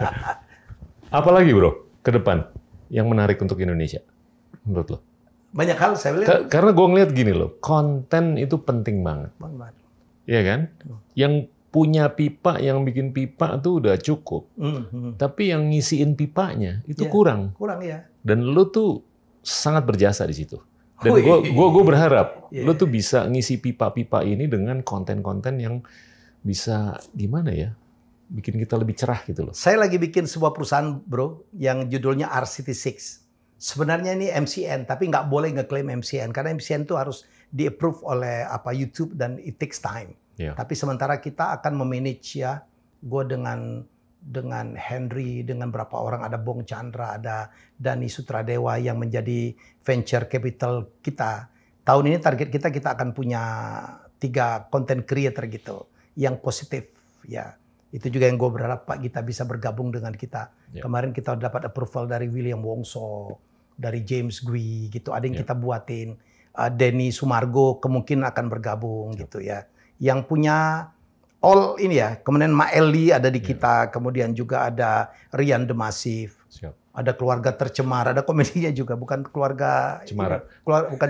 Apalagi bro, ke depan yang menarik untuk Indonesia menurut lo? Banyak hal saya lihat. Karena gua ngeliat gini loh, konten itu penting banget. Iya kan? Yang punya pipa, yang bikin pipa tuh udah cukup. Tapi yang ngisiin pipanya itu kurang. Kurang ya. Dan lo tuh sangat berjasa di situ. Dan gue berharap lo tuh bisa ngisi pipa-pipa ini dengan konten-konten yang bisa gimana ya, bikin kita lebih cerah gitu loh. Saya lagi bikin sebuah perusahaan bro, yang judulnya RCT6. Sebenarnya ini MCN, tapi nggak boleh ngeklaim MCN karena MCN itu harus di-approve oleh YouTube dan it takes time. Tapi sementara kita akan memanage ya, gue dengan Henry, dengan berapa orang, ada Bong Chandra, ada Dani Sutradewa yang menjadi venture capital kita. Tahun ini target kita akan punya 3 content creator gitu, yang positif ya. Itu juga yang gue berharap Pak Gita bisa bergabung dengan kita. Kemarin kita dapat approval dari William Wongso, dari James Gui gitu. Ada yang kita buatin. Denny Sumargo kemungkinan akan bergabung gitu ya. Yang punya all ini ya, kemudian Maeli ada di kita, kemudian juga ada Rian The Massive, ada Keluarga Tercemar, ada komedinya juga, bukan keluarga Cemara. Bukan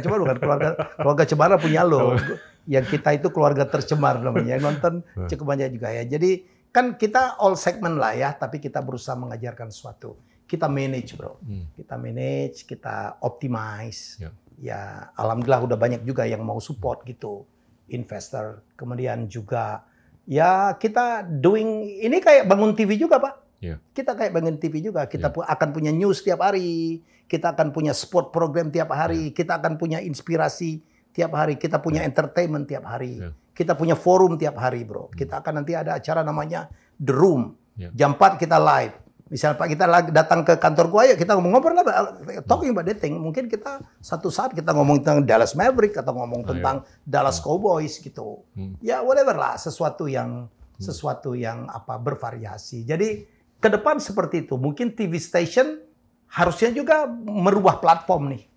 keluarga Cemara punya lo. Yang kita itu Keluarga Tercemar namanya, yang nonton cukup banyak juga ya. Jadi kan kita all segment lah ya, tapi kita berusaha mengajarkan sesuatu. Kita manage bro, kita manage, kita optimize. Ya alhamdulillah udah banyak juga yang mau support gitu, investor. Kemudian juga ya kita doing, ini kayak bangun TV juga Pak. Kita kayak bangun TV juga. Kita akan punya news tiap hari. Kita akan punya sport program tiap hari. Kita akan punya inspirasi tiap hari. Kita punya entertainment tiap hari. Kita punya forum tiap hari bro. Kita akan nanti ada acara namanya The Room. Jam 4 kita live. Misalnya Pak kita datang ke kantor gua, ya kita ngobrol lah, talking about that thing. Mungkin kita satu saat kita ngomong tentang Dallas Maverick atau ngomong tentang Dallas Cowboys gitu. Ya whatever lah, sesuatu yang apa bervariasi. Jadi ke depan seperti itu. Mungkin TV station harusnya juga merubah platform nih.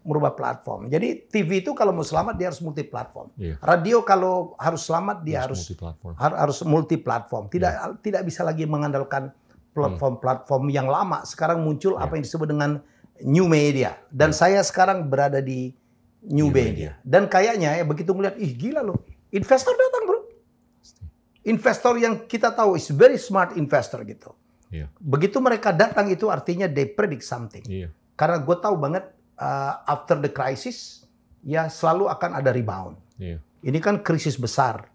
Merubah platform. Jadi TV itu kalau mau selamat dia harus multi platform. Radio kalau harus selamat dia harus multi platform. Tidak bisa lagi mengandalkan platform-platform yang lama. Sekarang muncul apa yang disebut dengan new media. Dan saya sekarang berada di new media. Dan kayaknya ya begitu melihat, ih gila loh. Investor datang bro. Investor yang kita tahu is very smart investor gitu. Begitu mereka datang itu artinya they predict something. Karena gue tahu banget after the crisis ya selalu akan ada rebound. Ini kan krisis besar.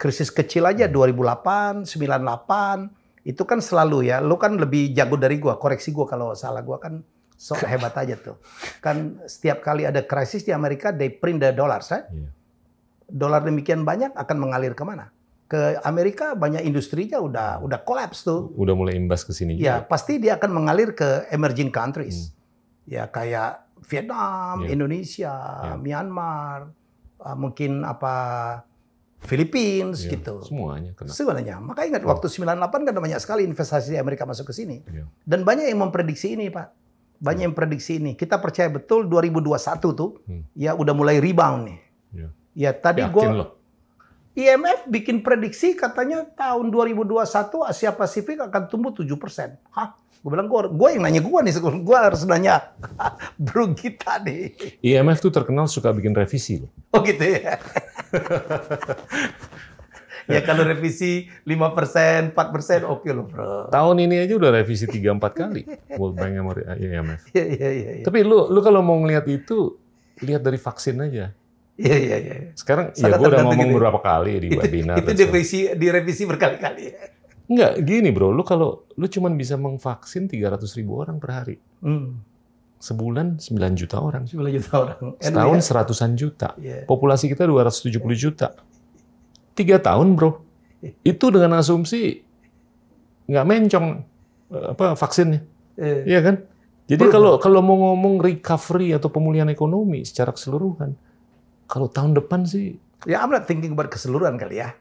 Krisis kecil aja 2008, 98 itu kan selalu ya, lu kan lebih jago dari gua, koreksi gua kalau salah, gua kan sok hebat aja tuh. Kan setiap kali ada krisis di Amerika, they print the dollars, right? Dolar demikian banyak akan mengalir kemana? Ke Amerika banyak industrinya udah collapse tuh. Udah mulai imbas ke sini juga. Ya, pasti dia akan mengalir ke emerging countries. Ya kayak Vietnam, Indonesia, Myanmar, mungkin Philippines gitu. Semuanya kena. Sebenarnya. Maka ingat waktu 98 kan banyak sekali investasi Amerika masuk ke sini. Dan banyak yang memprediksi ini, Pak. Banyak yang prediksi ini. Kita percaya betul 2021 tuh ya udah mulai rebound nih. Ya tadi IMF bikin prediksi katanya tahun 2021 Asia Pasifik akan tumbuh 7%. Hah? Gue bilang, gue yang nanya gue nih, gue harus nanya Bro Gita nih. IMF tuh terkenal suka bikin revisi. Oh gitu ya? Ya kalau revisi 5%, 4% oke loh bro. Tahun ini aja udah revisi 3-4 kali World Bank sama IMF. Iya. Tapi lu kalau mau ngelihat itu, lihat dari vaksin aja. Iya. Sekarang Sangat ya gue udah ngomong tergantung gitu. beberapa kali di webinar. Itu direvisi berkali-kali. Enggak, gini bro, lu cuman bisa memvaksin 300.000 orang per hari. Sebulan 9 juta orang. 9 juta orang. Setahun seratusan juta. Yeah. Populasi kita 270 juta. 3 tahun bro. Itu dengan asumsi nggak mencong vaksinnya. Iya kan? Jadi kalau mau ngomong recovery atau pemulihan ekonomi secara keseluruhan, kalau tahun depan sih. Ya, I'm not thinking about keseluruhan kali ya.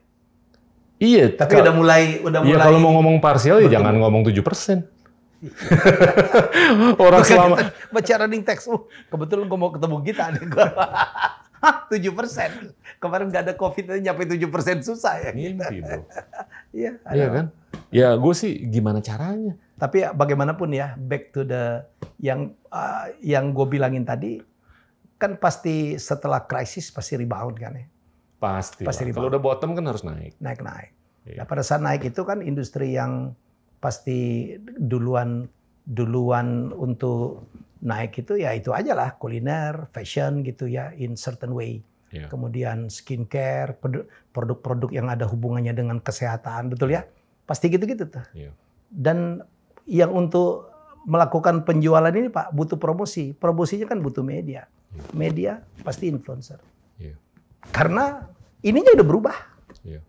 Iya. Tapi udah mulai. Iya, kalau mau ngomong parsial ya jangan ngomong 7%. Orang selama baca running text. Kebetulan gue mau ketemu kita nih. 7%. Kemarin nggak ada COVID, nyampe 7% susah ya. Mimpi, bro. Iya kan? Ya gue sih gimana caranya. Tapi bagaimanapun ya, back to the yang gue bilangin tadi, kan pasti setelah krisis pasti rebound kan ya. Pasti rebound. Kalau udah bottom kan harus naik. Naik. Iya. Nah, pada saat naik itu kan industri yang pasti duluan untuk naik itu ya itu aja lah, kuliner, fashion gitu ya, in certain way. Yeah. Kemudian skincare, produk-produk yang ada hubungannya dengan kesehatan, betul ya? Pasti gitu-gitu tuh. Yeah. Dan yang untuk melakukan penjualan ini Pak butuh promosi. Promosinya kan butuh media. Yeah. Media pasti influencer. Yeah. Karena ininya udah berubah. Yeah.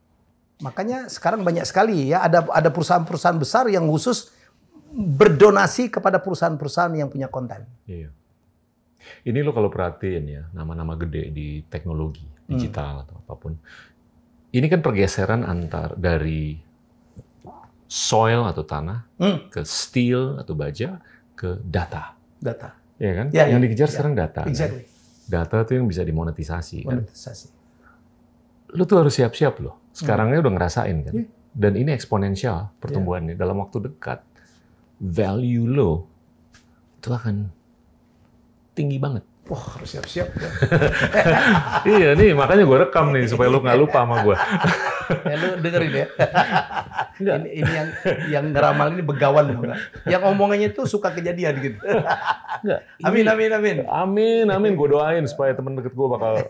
Makanya sekarang banyak sekali ya ada perusahaan-perusahaan besar yang khusus berdonasi kepada perusahaan-perusahaan yang punya konten. Iya. Ini lo kalau perhatiin ya, nama-nama gede di teknologi, digital atau apapun. Ini kan pergeseran dari soil atau tanah ke steel atau baja ke data. Data. Iya kan? Ya, yang dikejar sekarang data. Exactly. Kan? Data itu yang bisa dimonetisasi. Monetisasi. Kan? Lo tuh harus siap-siap loh. Sekarangnya udah ngerasain kan. Dan ini eksponensial pertumbuhannya. Dalam waktu dekat, value lo itu akan tinggi banget. Wah, harus siap-siap. Iya nih, makanya gue rekam nih supaya lu nggak lupa sama gue. Ya lu dengerin ya. Ini yang ngeramal ini begawan loh. Yang omongannya tuh suka kejadian gitu. Amin. Amin. Gue doain supaya teman deket gue bakal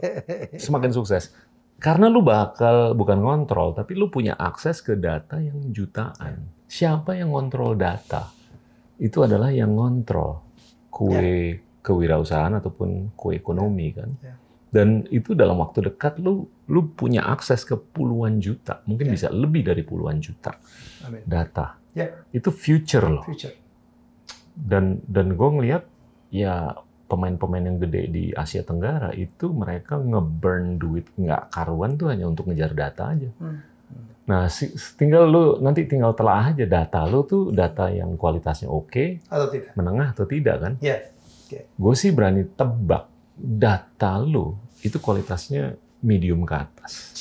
semakin sukses. Karena lu bakal bukan ngontrol, tapi lu punya akses ke data yang jutaan. Siapa yang ngontrol data? Itu adalah yang ngontrol kue kewirausahaan ataupun kue ekonomi kan. Dan itu dalam waktu dekat lu punya akses ke puluhan juta, mungkin bisa lebih dari puluhan juta data. Itu future loh. Dan gue ngelihat ya pemain-pemain yang gede di Asia Tenggara itu mereka nge-burn duit nggak karuan tuh hanya untuk ngejar data aja. Nah, nanti tinggal telah aja data lu tuh data yang kualitasnya oke, atau tidak, menengah atau tidak kan? Gue sih berani tebak data lu itu kualitasnya medium ke atas.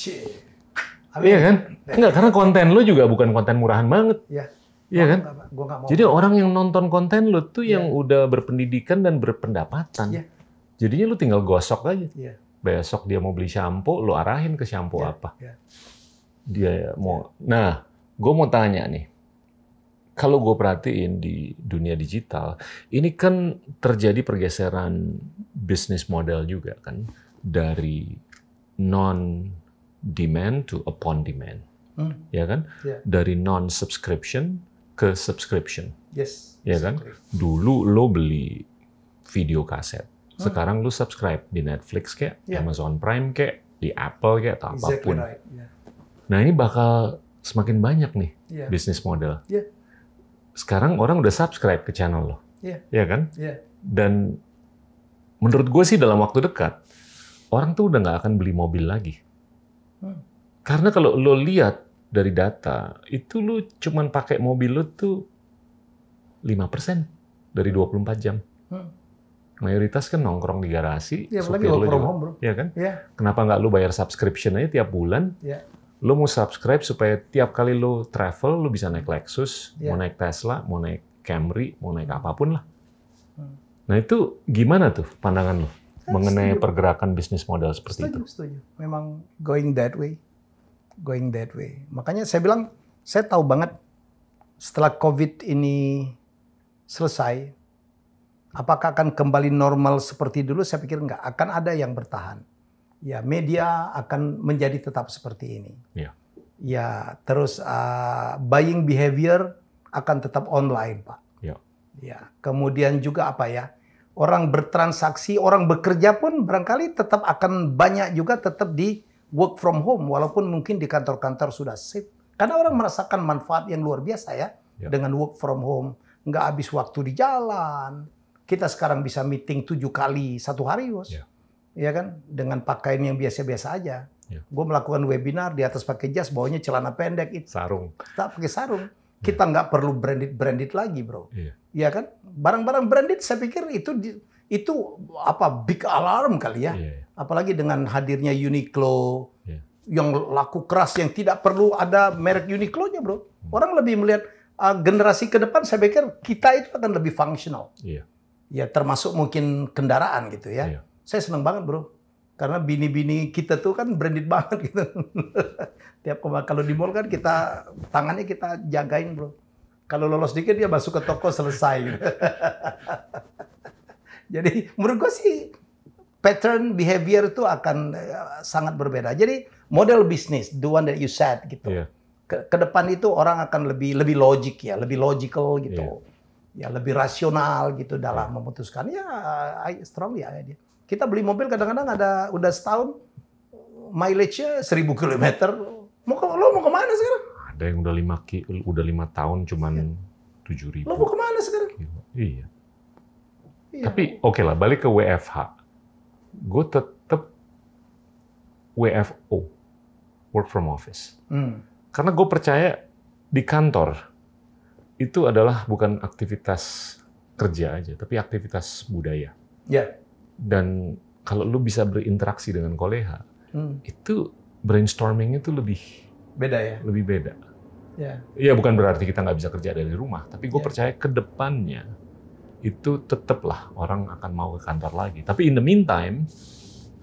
Iya kan? Enggak, karena konten lu juga bukan konten murahan banget. Iya kan? Gua nggak mau. Jadi orang yang nonton konten lu tuh yang udah berpendidikan dan berpendapatan. Jadinya lu tinggal gosok aja. Besok dia mau beli shampoo, lu arahin ke shampoo apa. Dia mau. Nah, gue mau tanya nih. Kalau gue perhatiin di dunia digital, ini kan terjadi pergeseran bisnis model juga kan, dari non-demand to upon demand, ya kan? Dari non-subscription ke subscription, ya kan? Dulu lo beli video kaset, sekarang lo subscribe di Netflix kayak, Amazon Prime kayak, di Apple kayak, atau apapun. Nah ini bakal semakin banyak nih bisnis model. Sekarang orang udah subscribe ke channel lo, ya kan? Dan menurut gue sih dalam waktu dekat, orang tuh udah nggak akan beli mobil lagi. Karena kalau lo lihat dari data, itu lo cuman pakai mobil lo tuh 5% dari 24 jam. mayoritas kan nongkrong di garasi. Ya, apalagi work from home, bro. Iya kan? Ya. Kenapa nggak lu bayar subscription aja tiap bulan? Ya. Lu mau subscribe supaya tiap kali lu travel, lu bisa naik Lexus, mau naik Tesla, mau naik Camry, mau naik apapun lah. Nah itu gimana tuh pandangan lu mengenai pergerakan bisnis model seperti itu? Setuju. Memang going that way. Makanya saya bilang, saya tahu banget setelah COVID ini selesai, apakah akan kembali normal seperti dulu? Saya pikir enggak. Akan ada yang bertahan. Ya, media akan menjadi tetap seperti ini. Ya, terus buying behavior akan tetap online, Pak. Ya, kemudian juga apa ya? Orang bertransaksi, orang bekerja pun barangkali tetap akan banyak juga tetap di work from home, walaupun mungkin di kantor-kantor sudah safe. Karena orang merasakan manfaat yang luar biasa ya dengan work from home. Nggak habis waktu di jalan. Kita sekarang bisa meeting 7 kali satu hari, Bos. Ya kan? Dengan pakaian yang biasa-biasa aja. Gue melakukan webinar di atas pakai jas, bawahnya celana pendek. Sarung. Tak pakai sarung. Kita nggak perlu branded lagi, bro. Iya kan? Barang-barang branded saya pikir itu apa big alarm kali ya. Apalagi dengan hadirnya Uniqlo yang laku keras yang tidak perlu ada merek Uniqlo-nya, bro. Orang lebih melihat generasi ke depan saya pikir kita itu akan lebih fungsional. Ya termasuk mungkin kendaraan gitu ya. Saya senang banget, bro. Karena bini-bini kita tuh kan branded banget gitu. Kalau di mall kan kita tangannya kita jagain, bro. Kalau lolos dikit dia masuk ke toko selesai gitu. Jadi menurut gue sih pattern behavior itu akan sangat berbeda. Jadi model bisnis, the one that you said gitu. Ke depan itu orang akan lebih logik ya, lebih logical gitu. Ya lebih rasional gitu dalam memutuskan. Ya I strongly idea. Kita beli mobil kadang-kadang udah setahun mileage-nya 1000 km. Lo mau kemana sekarang? Ada yang udah 5 tahun cuman 7.000. Lo mau kemana sekarang? Iya. Tapi oke lah, balik ke WFH. Gue tetap WFO, work from office. Karena gue percaya di kantor itu adalah bukan aktivitas kerja aja, tapi aktivitas budaya. Dan kalau lu bisa berinteraksi dengan kolega, itu brainstorming itu lebih beda ya. Lebih beda. Iya, bukan berarti kita nggak bisa kerja dari rumah, tapi gue percaya ke depannya itu tetaplah orang akan mau ke kantor lagi. Tapi in the meantime,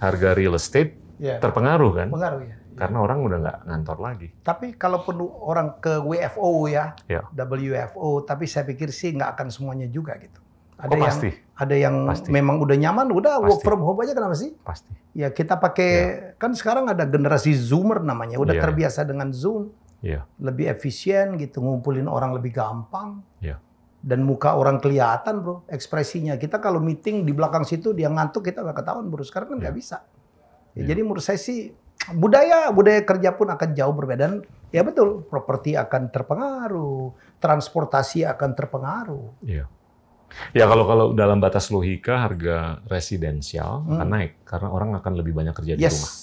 harga real estate terpengaruh kan? Pengaruh ya. Karena orang udah nggak ngantor lagi. Tapi kalaupun orang ke WFO WFO, tapi saya pikir sih nggak akan semuanya juga gitu. Ada yang memang udah nyaman, udah work from home aja, kenapa sih? Pasti. Ya kita pakai, kan sekarang ada generasi Zoomer namanya, udah terbiasa dengan Zoom. Lebih efisien gitu, ngumpulin orang lebih gampang. Dan muka orang kelihatan, bro, ekspresinya. Kita kalau meeting di belakang situ, dia ngantuk, kita nggak ketahuan, bro. Sekarang kan nggak bisa. Jadi menurut saya sih, budaya kerja pun akan jauh berbeda. Dan ya betul, properti akan terpengaruh, transportasi akan terpengaruh. Ya kalau dalam batas logika harga residensial akan naik karena orang akan lebih banyak kerja di rumah.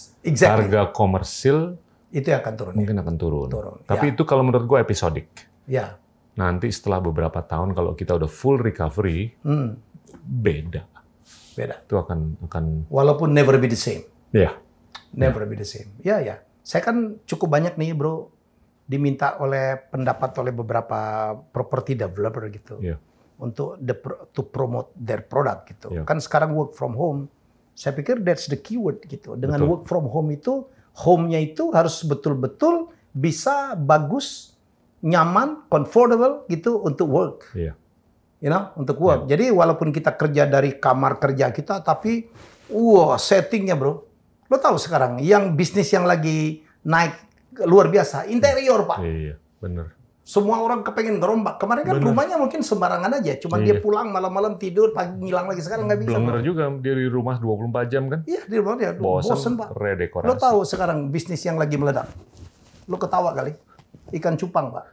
Harga komersil itu akan turun. Mungkin akan turun. Tapi itu kalau menurut gue episodik. Nanti setelah beberapa tahun kalau kita udah full recovery, beda. Itu akan walaupun never be the same. Never be the same. Saya kan cukup banyak nih, bro, diminta pendapat oleh beberapa property developer gitu. Untuk to promote their product gitu. Kan sekarang work from home, saya pikir that's the keyword gitu. Dengan work from home itu, home-nya itu harus betul-betul bisa bagus, nyaman, comfortable gitu untuk work. Untuk work. Jadi walaupun kita kerja dari kamar kerja kita, tapi settingnya, bro. Lo tahu sekarang yang bisnis yang lagi naik luar biasa, interior, Pak. Iya, benar. Semua orang kepengen gerombak. Kemarin kan rumahnya mungkin sembarangan aja. Cuma dia pulang malam-malam tidur, pagi ngilang lagi. Sekarang nggak bisa. Bener juga, dia di rumah 24 jam kan? Iya, di rumah dia. Bosen, Pak. Redekorasi. Lo tahu sekarang bisnis yang lagi meledak? Lo ketawa kali? Ikan cupang, Pak.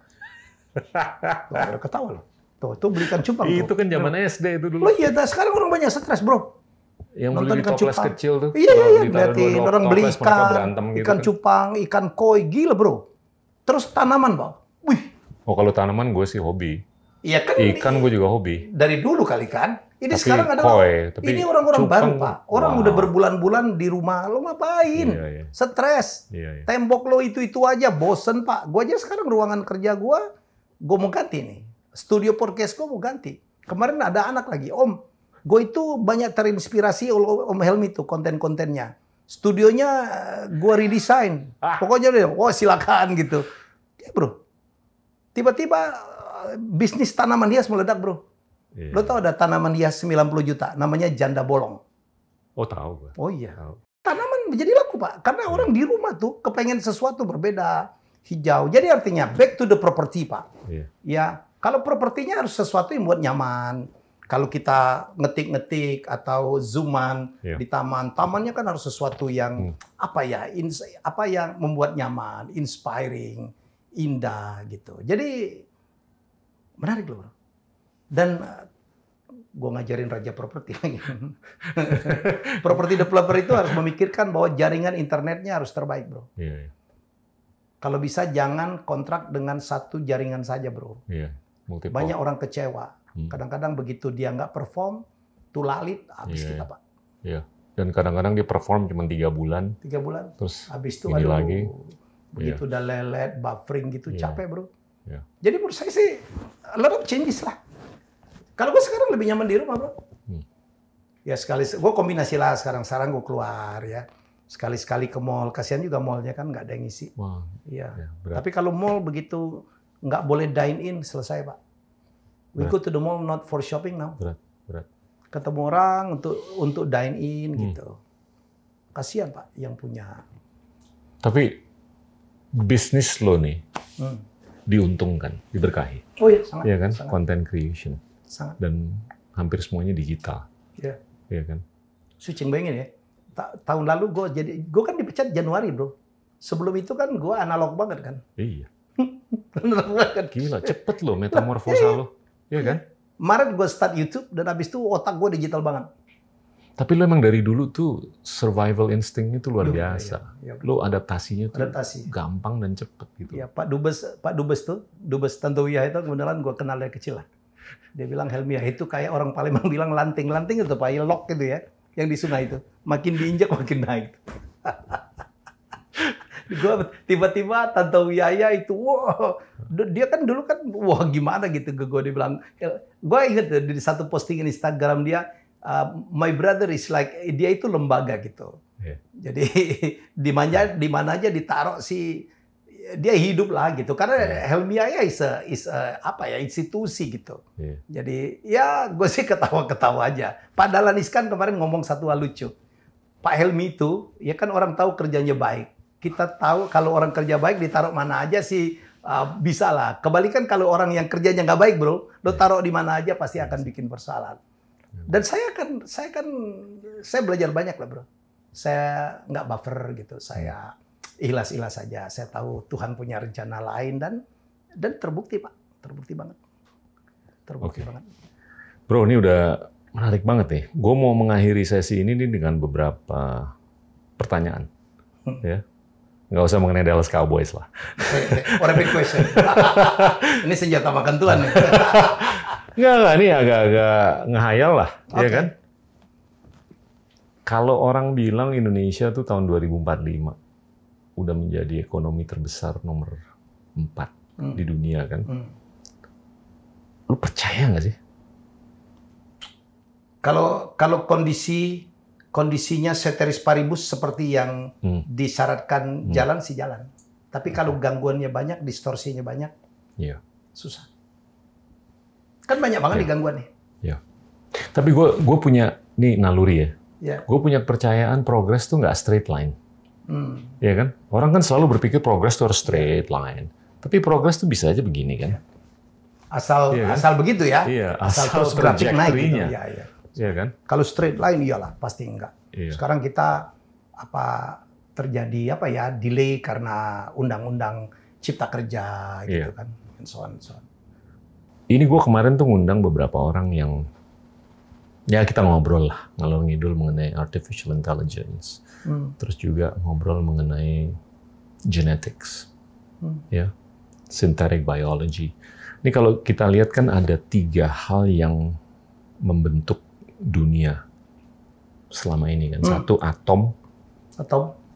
Lo ketawa lo. Tuh beli ikan cupang. Itu kan zaman SD itu dulu. Lo iya, sekarang orang banyak stres, bro. Yang nonton beli toples kecil tuh. Iya. Lihatin orang beli ikan cupang, ikan koi. Gila, bro. Terus tanaman, Pak. Wih. Kalau tanaman gue sih hobi. Iya kan. Ikan gue juga hobi. Dari dulu kali kan. Ini Tapi sekarang ada ini orang-orang baru Pak. Orang udah berbulan-bulan di rumah, lo ngapain? Iya. Stres. Iya. Tembok lo itu aja, bosen Pak. Gue aja sekarang ruangan kerja gue mau ganti nih. Studio podcast gue mau ganti. Kemarin ada anak lagi, Om. Gue itu banyak terinspirasi oleh Om Helmi tuh konten-kontennya. Studionya gue redesign. Pokoknya dia, silakan gitu. Ya bro. Tiba-tiba bisnis tanaman hias meledak bro. Iya. Lo tau ada tanaman hias 90 juta, namanya janda bolong. Oh tahu gue. Oh iya. Tahu. Tanaman menjadi laku Pak, karena orang di rumah tuh kepengen sesuatu berbeda, hijau. Jadi artinya back to the property Pak. Iya. Ya, kalau propertinya harus sesuatu yang buat nyaman. Kalau kita ngetik-ngetik atau zooman di taman, tamannya kan harus sesuatu yang apa yang membuat nyaman, inspiring, indah gitu. Jadi menarik loh. Dan gue ngajarin raja properti lagi. Properti developer itu harus memikirkan bahwa jaringan internetnya harus terbaik, bro. Iya. Kalau bisa jangan kontrak dengan satu jaringan saja, bro. Iya. Banyak orang kecewa. Kadang-kadang begitu dia nggak perform, tulalit, habis kita, Pak. Iya. Dan kadang-kadang dia perform cuma 3 bulan. 3 bulan. Terus habis itu ini lagi. Begitu udah lelet, buffering gitu, capek, bro. Iya. Jadi menurut saya sih, a lot of changes lah. Kalau gue sekarang lebih nyaman di rumah, bro. Ya sekali, gue kombinasi lah sekarang gue keluar ya. Sekali-sekali ke mall, kasihan juga mallnya kan nggak ada yang ngisi. Wah, iya. Ya, tapi kalau mall begitu nggak boleh dine in, selesai Pak. We go to the mall not for shopping now. Berat. Ketemu orang untuk dine in gitu. Kasihan Pak yang punya. Tapi bisnis lo nih diuntungkan, diberkahi. Oh iya, sangat. Iya kan, sangat. content creation. Sangat. Dan hampir semuanya digital. Iya. Iya kan. Switching bayangin ya. Tahun lalu gue kan dipecat Januari bro. Sebelum itu kan gue analog banget kan. Iya. Analog banget. Gila, cepet loh metamorfosa lo. Iya kan? Maret gue start YouTube dan habis itu otak gue digital banget. Tapi lo emang dari dulu tuh survival instinct itu luar biasa. Iya. Lo adaptasinya tuh Adaptasi. gampang dan cepet gitu. Iya, Pak Dubes Tantowi itu kebetulan gue kenal dari kecil lah. Dia bilang Helmi itu kayak orang Palembang bilang lanting-lanting itu Pak, lok gitu ya, yang di sungai itu. Makin diinjak makin naik. Gue tiba-tiba Tantowi itu, wow, dia kan dulu kan, wah gimana gitu. Gue dibilang, gue inget di satu postingan Instagram dia, my brother is like, dia itu lembaga gitu. Yeah. Jadi di mana aja ditaruh si dia hidup lah gitu. Karena Helmi Yahya is institusi gitu. Yeah. Jadi ya gue sih ketawa-ketawa aja. Pak Dahlan Iskan kemarin ngomong satu hal lucu. Pak Helmi itu ya kan orang tahu kerjanya baik. Kita tahu kalau orang kerja baik ditaruh mana aja sih bisa lah. Kebalikan kalau orang yang kerjanya nggak baik bro, lo taruh di mana aja pasti akan bikin persoalan. Dan saya belajar banyak lah bro. Saya nggak buffer gitu. Saya ikhlas-ikhlas saja. Saya tahu Tuhan punya rencana lain dan terbukti Pak, terbukti banget. Terbukti banget. Bro, ini udah menarik banget nih. Gue mau mengakhiri sesi ini dengan beberapa pertanyaan. Ya. Nggak usah mengenai Dallas Cowboys lah. Rapid question. Ini senjata makan Tuhan. Nggak, ini agak-agak ngehayal lah, ya kan? Kalau orang bilang Indonesia tuh tahun 2045 udah menjadi ekonomi terbesar nomor 4 di dunia kan? Lu percaya nggak sih? Kalau kondisinya ceteris paribus seperti yang disyaratkan jalan sih jalan. Tapi kalau gangguannya banyak, distorsinya banyak, susah. Kan banyak banget nih gangguan nih. Iya. Tapi gue punya nih naluri ya. Gue punya kepercayaan progres tuh nggak straight line. Iya kan? Orang kan selalu berpikir progres tuh harus straight line. Tapi progres tuh bisa aja begini kan? Asal begitu ya. Iya, asal terus grafik naik gitu. Iya kan? Kalau straight line iyalah pasti enggak. Iya. Sekarang kita terjadi delay karena undang-undang cipta kerja gitu kan. And so on. Ini gue kemarin tuh ngundang beberapa orang yang ya kita ngobrol lah, ngalor ngidul mengenai artificial intelligence, terus juga ngobrol mengenai genetics, ya, synthetic biology, Ini kalau kita lihat kan ada 3 hal yang membentuk dunia selama ini kan. Satu atom,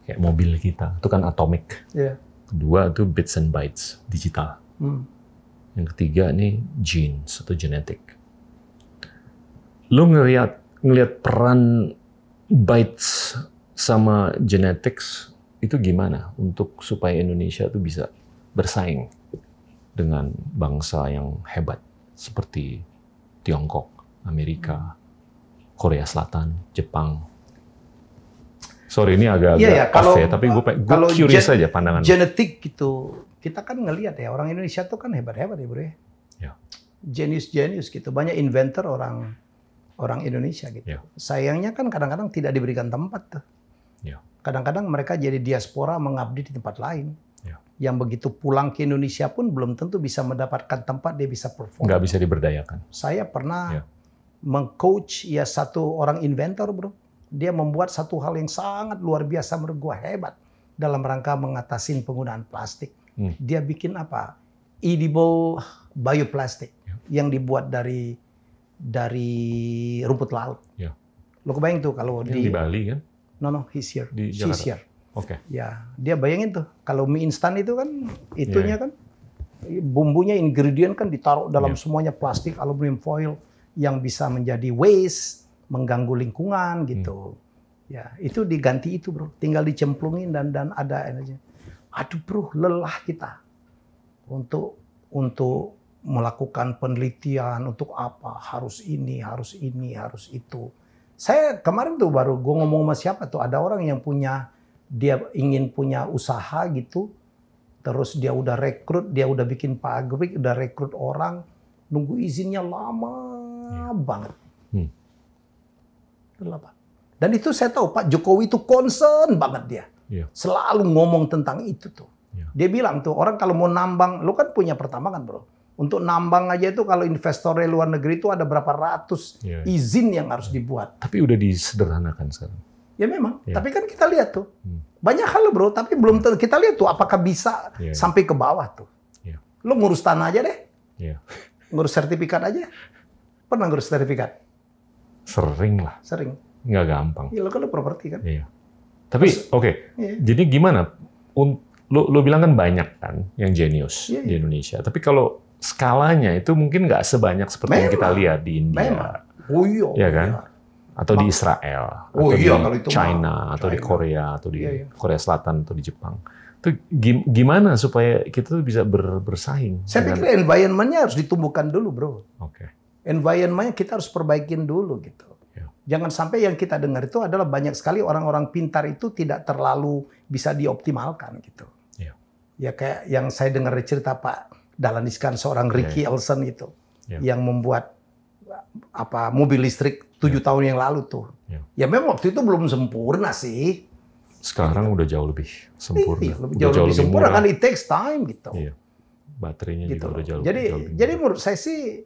kayak mobil kita, itu kan atomic. Yeah. Kedua itu bits and bytes, digital. Yang ketiga ini genes atau genetik. Lu ngelihat peran bytes sama genetics itu gimana untuk supaya Indonesia itu bisa bersaing dengan bangsa yang hebat seperti Tiongkok, Amerika, Korea Selatan, Jepang. Sorry, ini agak-agak off ya, tapi gue curious aja pandangan. Genetik gitu, kita kan ngelihat ya, orang Indonesia tuh kan hebat-hebat ya bro ya. Jenius gitu, banyak inventor orang Indonesia gitu. Ya. Sayangnya kan kadang-kadang tidak diberikan tempat tuh. Ya. Kadang-kadang mereka jadi diaspora mengabdi di tempat lain. Ya. Yang begitu pulang ke Indonesia pun belum tentu bisa mendapatkan tempat dia bisa perform. Nggak bisa diberdayakan. Saya pernah mengcoach ya satu orang inventor bro. Dia membuat satu hal yang sangat luar biasa menurut gua hebat dalam rangka mengatasi penggunaan plastik. Dia bikin apa? Edible bioplastic yang dibuat dari rumput laut. Ya. Lo kebayang tuh kalau di Bali kan? No, he's here. Di She's here. Oke. Ya, dia bayangin tuh kalau mie instan itu kan itunya kan bumbunya ingredient kan ditaruh dalam semuanya plastik aluminium foil yang bisa menjadi waste, mengganggu lingkungan gitu. Ya, itu diganti itu, bro. Tinggal dicemplungin dan ada energi. Aduh, bro, lelah kita untuk melakukan penelitian untuk apa? Harus ini, harus itu. Saya kemarin tuh baru gue ngomong sama siapa tuh, ada orang yang dia ingin punya usaha gitu, terus dia udah rekrut, dia udah bikin pabrik, udah rekrut orang, nunggu izinnya lama banget. Dan itu saya tahu Pak Jokowi itu concern banget dia. Selalu ngomong tentang itu tuh. Dia bilang tuh, orang kalau mau nambang, lu kan punya pertambangan bro. Untuk nambang aja itu kalau investor dari luar negeri itu ada berapa ratus izin yang harus dibuat. Tapi udah disederhanakan sekarang. Ya memang, tapi kan kita lihat tuh. Banyak hal bro, tapi belum kita lihat tuh apakah bisa sampai ke bawah tuh. Lu ngurus tanah aja deh. Ngurus sertifikat aja. Pernah ngurus sertifikat? Sering lah. Sering. Nggak gampang. Iya, lo kan properti kan. Iya. Tapi oke. Jadi gimana? Lo bilang kan banyak kan yang jenius di Indonesia. Tapi kalau skalanya itu mungkin nggak sebanyak seperti yang kita lihat di India. Oh iya. Ya kan? Atau di Israel, atau di China, atau di Korea, atau di Korea Selatan, atau di Jepang. Itu gimana supaya kita tuh bisa bersaing? Saya pikir environment-nya harus ditumbuhkan dulu, bro. Oke. Environment-nya kita harus perbaikin dulu gitu. Jangan sampai yang kita dengar itu adalah banyak sekali orang-orang pintar itu tidak terlalu bisa dioptimalkan gitu. Ya kayak yang saya dengar cerita Pak Dahlan Iskan, seorang Ricky Elson itu, yang membuat mobil listrik 7 tahun yang lalu tuh. Ya memang waktu itu belum sempurna sih. Sekarang udah jauh lebih sempurna. Jauh lebih sempurna kan, it takes time gitu. Baterainya gitu juga udah jauh jadi menurut saya sih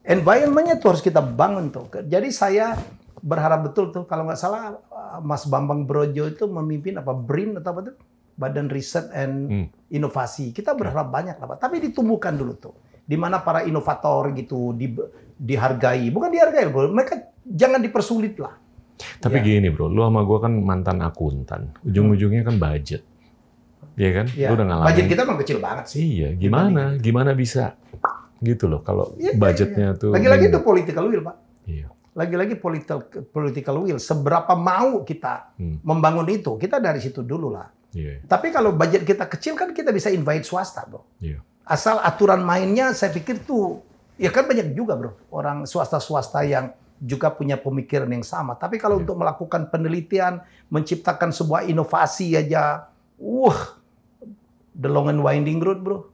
environment-nya tuh harus kita bangun tuh. Jadi saya berharap betul tuh, kalau nggak salah Mas Bambang Brojo itu memimpin BRIN atau apa tuh? Badan Riset and Inovasi. Kita berharap banyak lah Pak. Tapi ditumbuhkan dulu tuh. Di mana para inovator gitu dihargai. Bukan dihargai, bro. Mereka jangan dipersulit lah. Tapi gini bro, lu sama gue kan mantan akuntan. Ujung-ujungnya kan budget. Iya kan? Lu udah ngalamin. Budget kita memang kecil banget sih. Iya, gimana? Gimana bisa? Gitu loh, kalau budgetnya tuh... Lagi-lagi itu political will, Pak. Iya. Lagi-lagi political will. Seberapa mau kita membangun itu, kita dari situ dulu lah. Tapi kalau budget kita kecil kan kita bisa invite swasta, bro. Asal aturan mainnya, saya pikir tuh, ya kan banyak juga, bro. Orang swasta-swasta yang juga punya pemikiran yang sama. Tapi kalau untuk melakukan penelitian, menciptakan sebuah inovasi aja, the long and winding road, bro.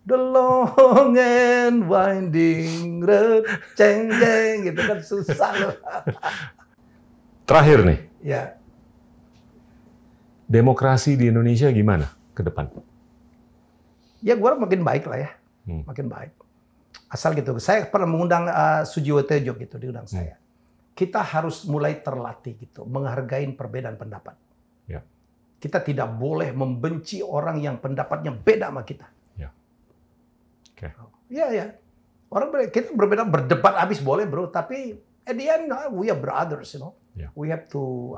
The long and winding road, ceng-ceng, gitu kan susah loh. Terakhir nih. Ya. Demokrasi di Indonesia gimana ke depan? Ya, gua makin baik lah ya. Makin baik. Asal gitu. Saya pernah mengundang Sujiwo Tejo gitu, diundang saya. Kita harus mulai terlatih gitu, menghargai perbedaan pendapat. Kita tidak boleh membenci orang yang pendapatnya beda sama kita. Oke. Iya. Kita berbeda, berdebat habis boleh bro, tapi at the end we are brothers, you know. Yeah. We have to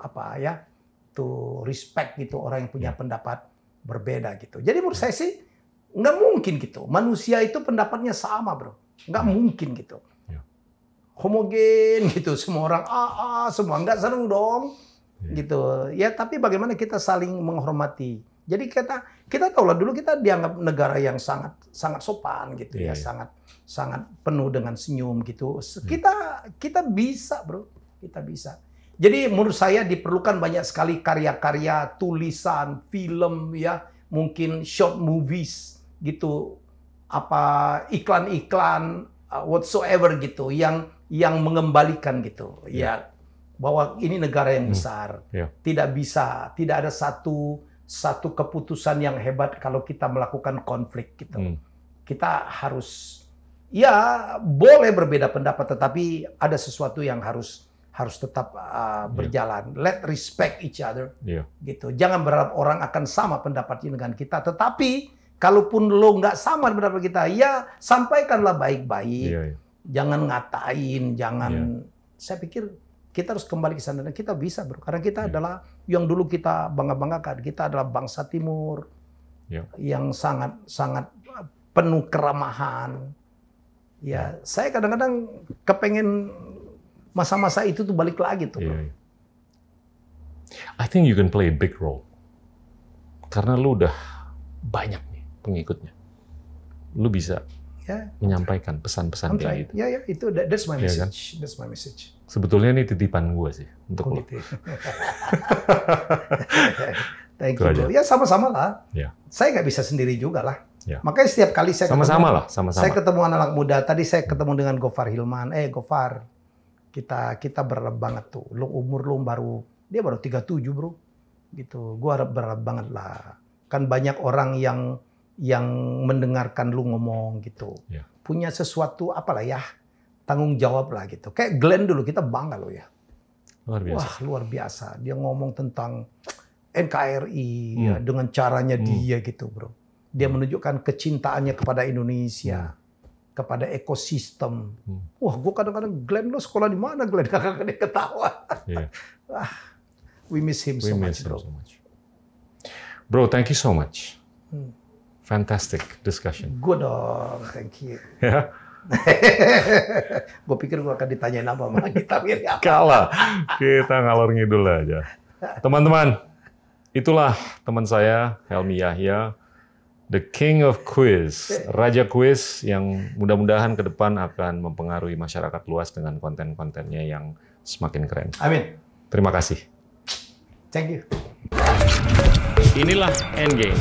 to respect gitu orang yang punya pendapat berbeda gitu. Jadi menurut saya sih nggak mungkin gitu. Manusia itu pendapatnya sama bro, nggak mungkin gitu. Yeah. Homogen gitu, semua orang semua nggak seru dong, gitu. Ya tapi bagaimana kita saling menghormati. Jadi kita tahu lah dulu kita dianggap negara yang sangat sopan gitu ya, sangat penuh dengan senyum gitu. Kita bisa bro, kita bisa. Jadi menurut saya diperlukan banyak sekali karya-karya, tulisan, film ya, mungkin short movies gitu, iklan-iklan whatsoever gitu, yang mengembalikan gitu ya, bahwa ini negara yang besar, tidak ada satu keputusan yang hebat kalau kita melakukan konflik gitu. Kita harus boleh berbeda pendapat, tetapi ada sesuatu yang harus tetap berjalan. Let respect each other. Gitu. Jangan berharap orang akan sama pendapatnya dengan kita, tetapi kalaupun lo nggak sama pendapat kita, ya sampaikanlah baik-baik. Jangan ngatain, saya pikir kita harus kembali ke sana dan kita bisa bro, karena kita adalah yang dulu kita bangga-banggakan, kita adalah bangsa Timur yang sangat penuh keramahan. Ya, saya kadang-kadang kepengen masa-masa itu tuh balik lagi tuh. I think you can play a big role karena lu udah banyak nih pengikutnya, lu bisa menyampaikan pesan-pesan kayak gitu. Ya, itu that's my message. Kan? That's my message. Sebetulnya ini titipan gue sih untuk lo. Thank you, bro. Ya sama-sama lah. Saya nggak bisa sendiri juga lah. Makanya setiap kali saya saya ketemu anak muda. Tadi saya ketemu dengan Gofar Hilman. Gofar, kita berharap banget tuh. Umur lu dia baru 37 bro. Gitu. Gua berharap banget lah. Kan banyak orang yang mendengarkan lu ngomong gitu. Punya sesuatu apalah ya. Tanggung jawab lah gitu. Kayak Glenn dulu, kita bangga loh ya. Luar biasa. Wah, luar biasa. Dia ngomong tentang NKRI ya, dengan caranya dia gitu bro. Dia menunjukkan kecintaannya kepada Indonesia, kepada ekosistem. Wah, gue kadang-kadang, Glenn lo sekolah di mana Glenn? Kakak dia ketawa. We miss him so much bro. Bro, thank you so much. Fantastic discussion. Good dong, thank you. Gue pikir gue akan ditanyain apa sama kita. Kalah, kita ngalor ngidul aja. Teman-teman, itulah teman saya, Helmy Yahya, the king of quiz, raja quiz yang mudah-mudahan ke depan akan mempengaruhi masyarakat luas dengan konten-kontennya yang semakin keren. Amin. Terima kasih. Thank you. Inilah Endgame.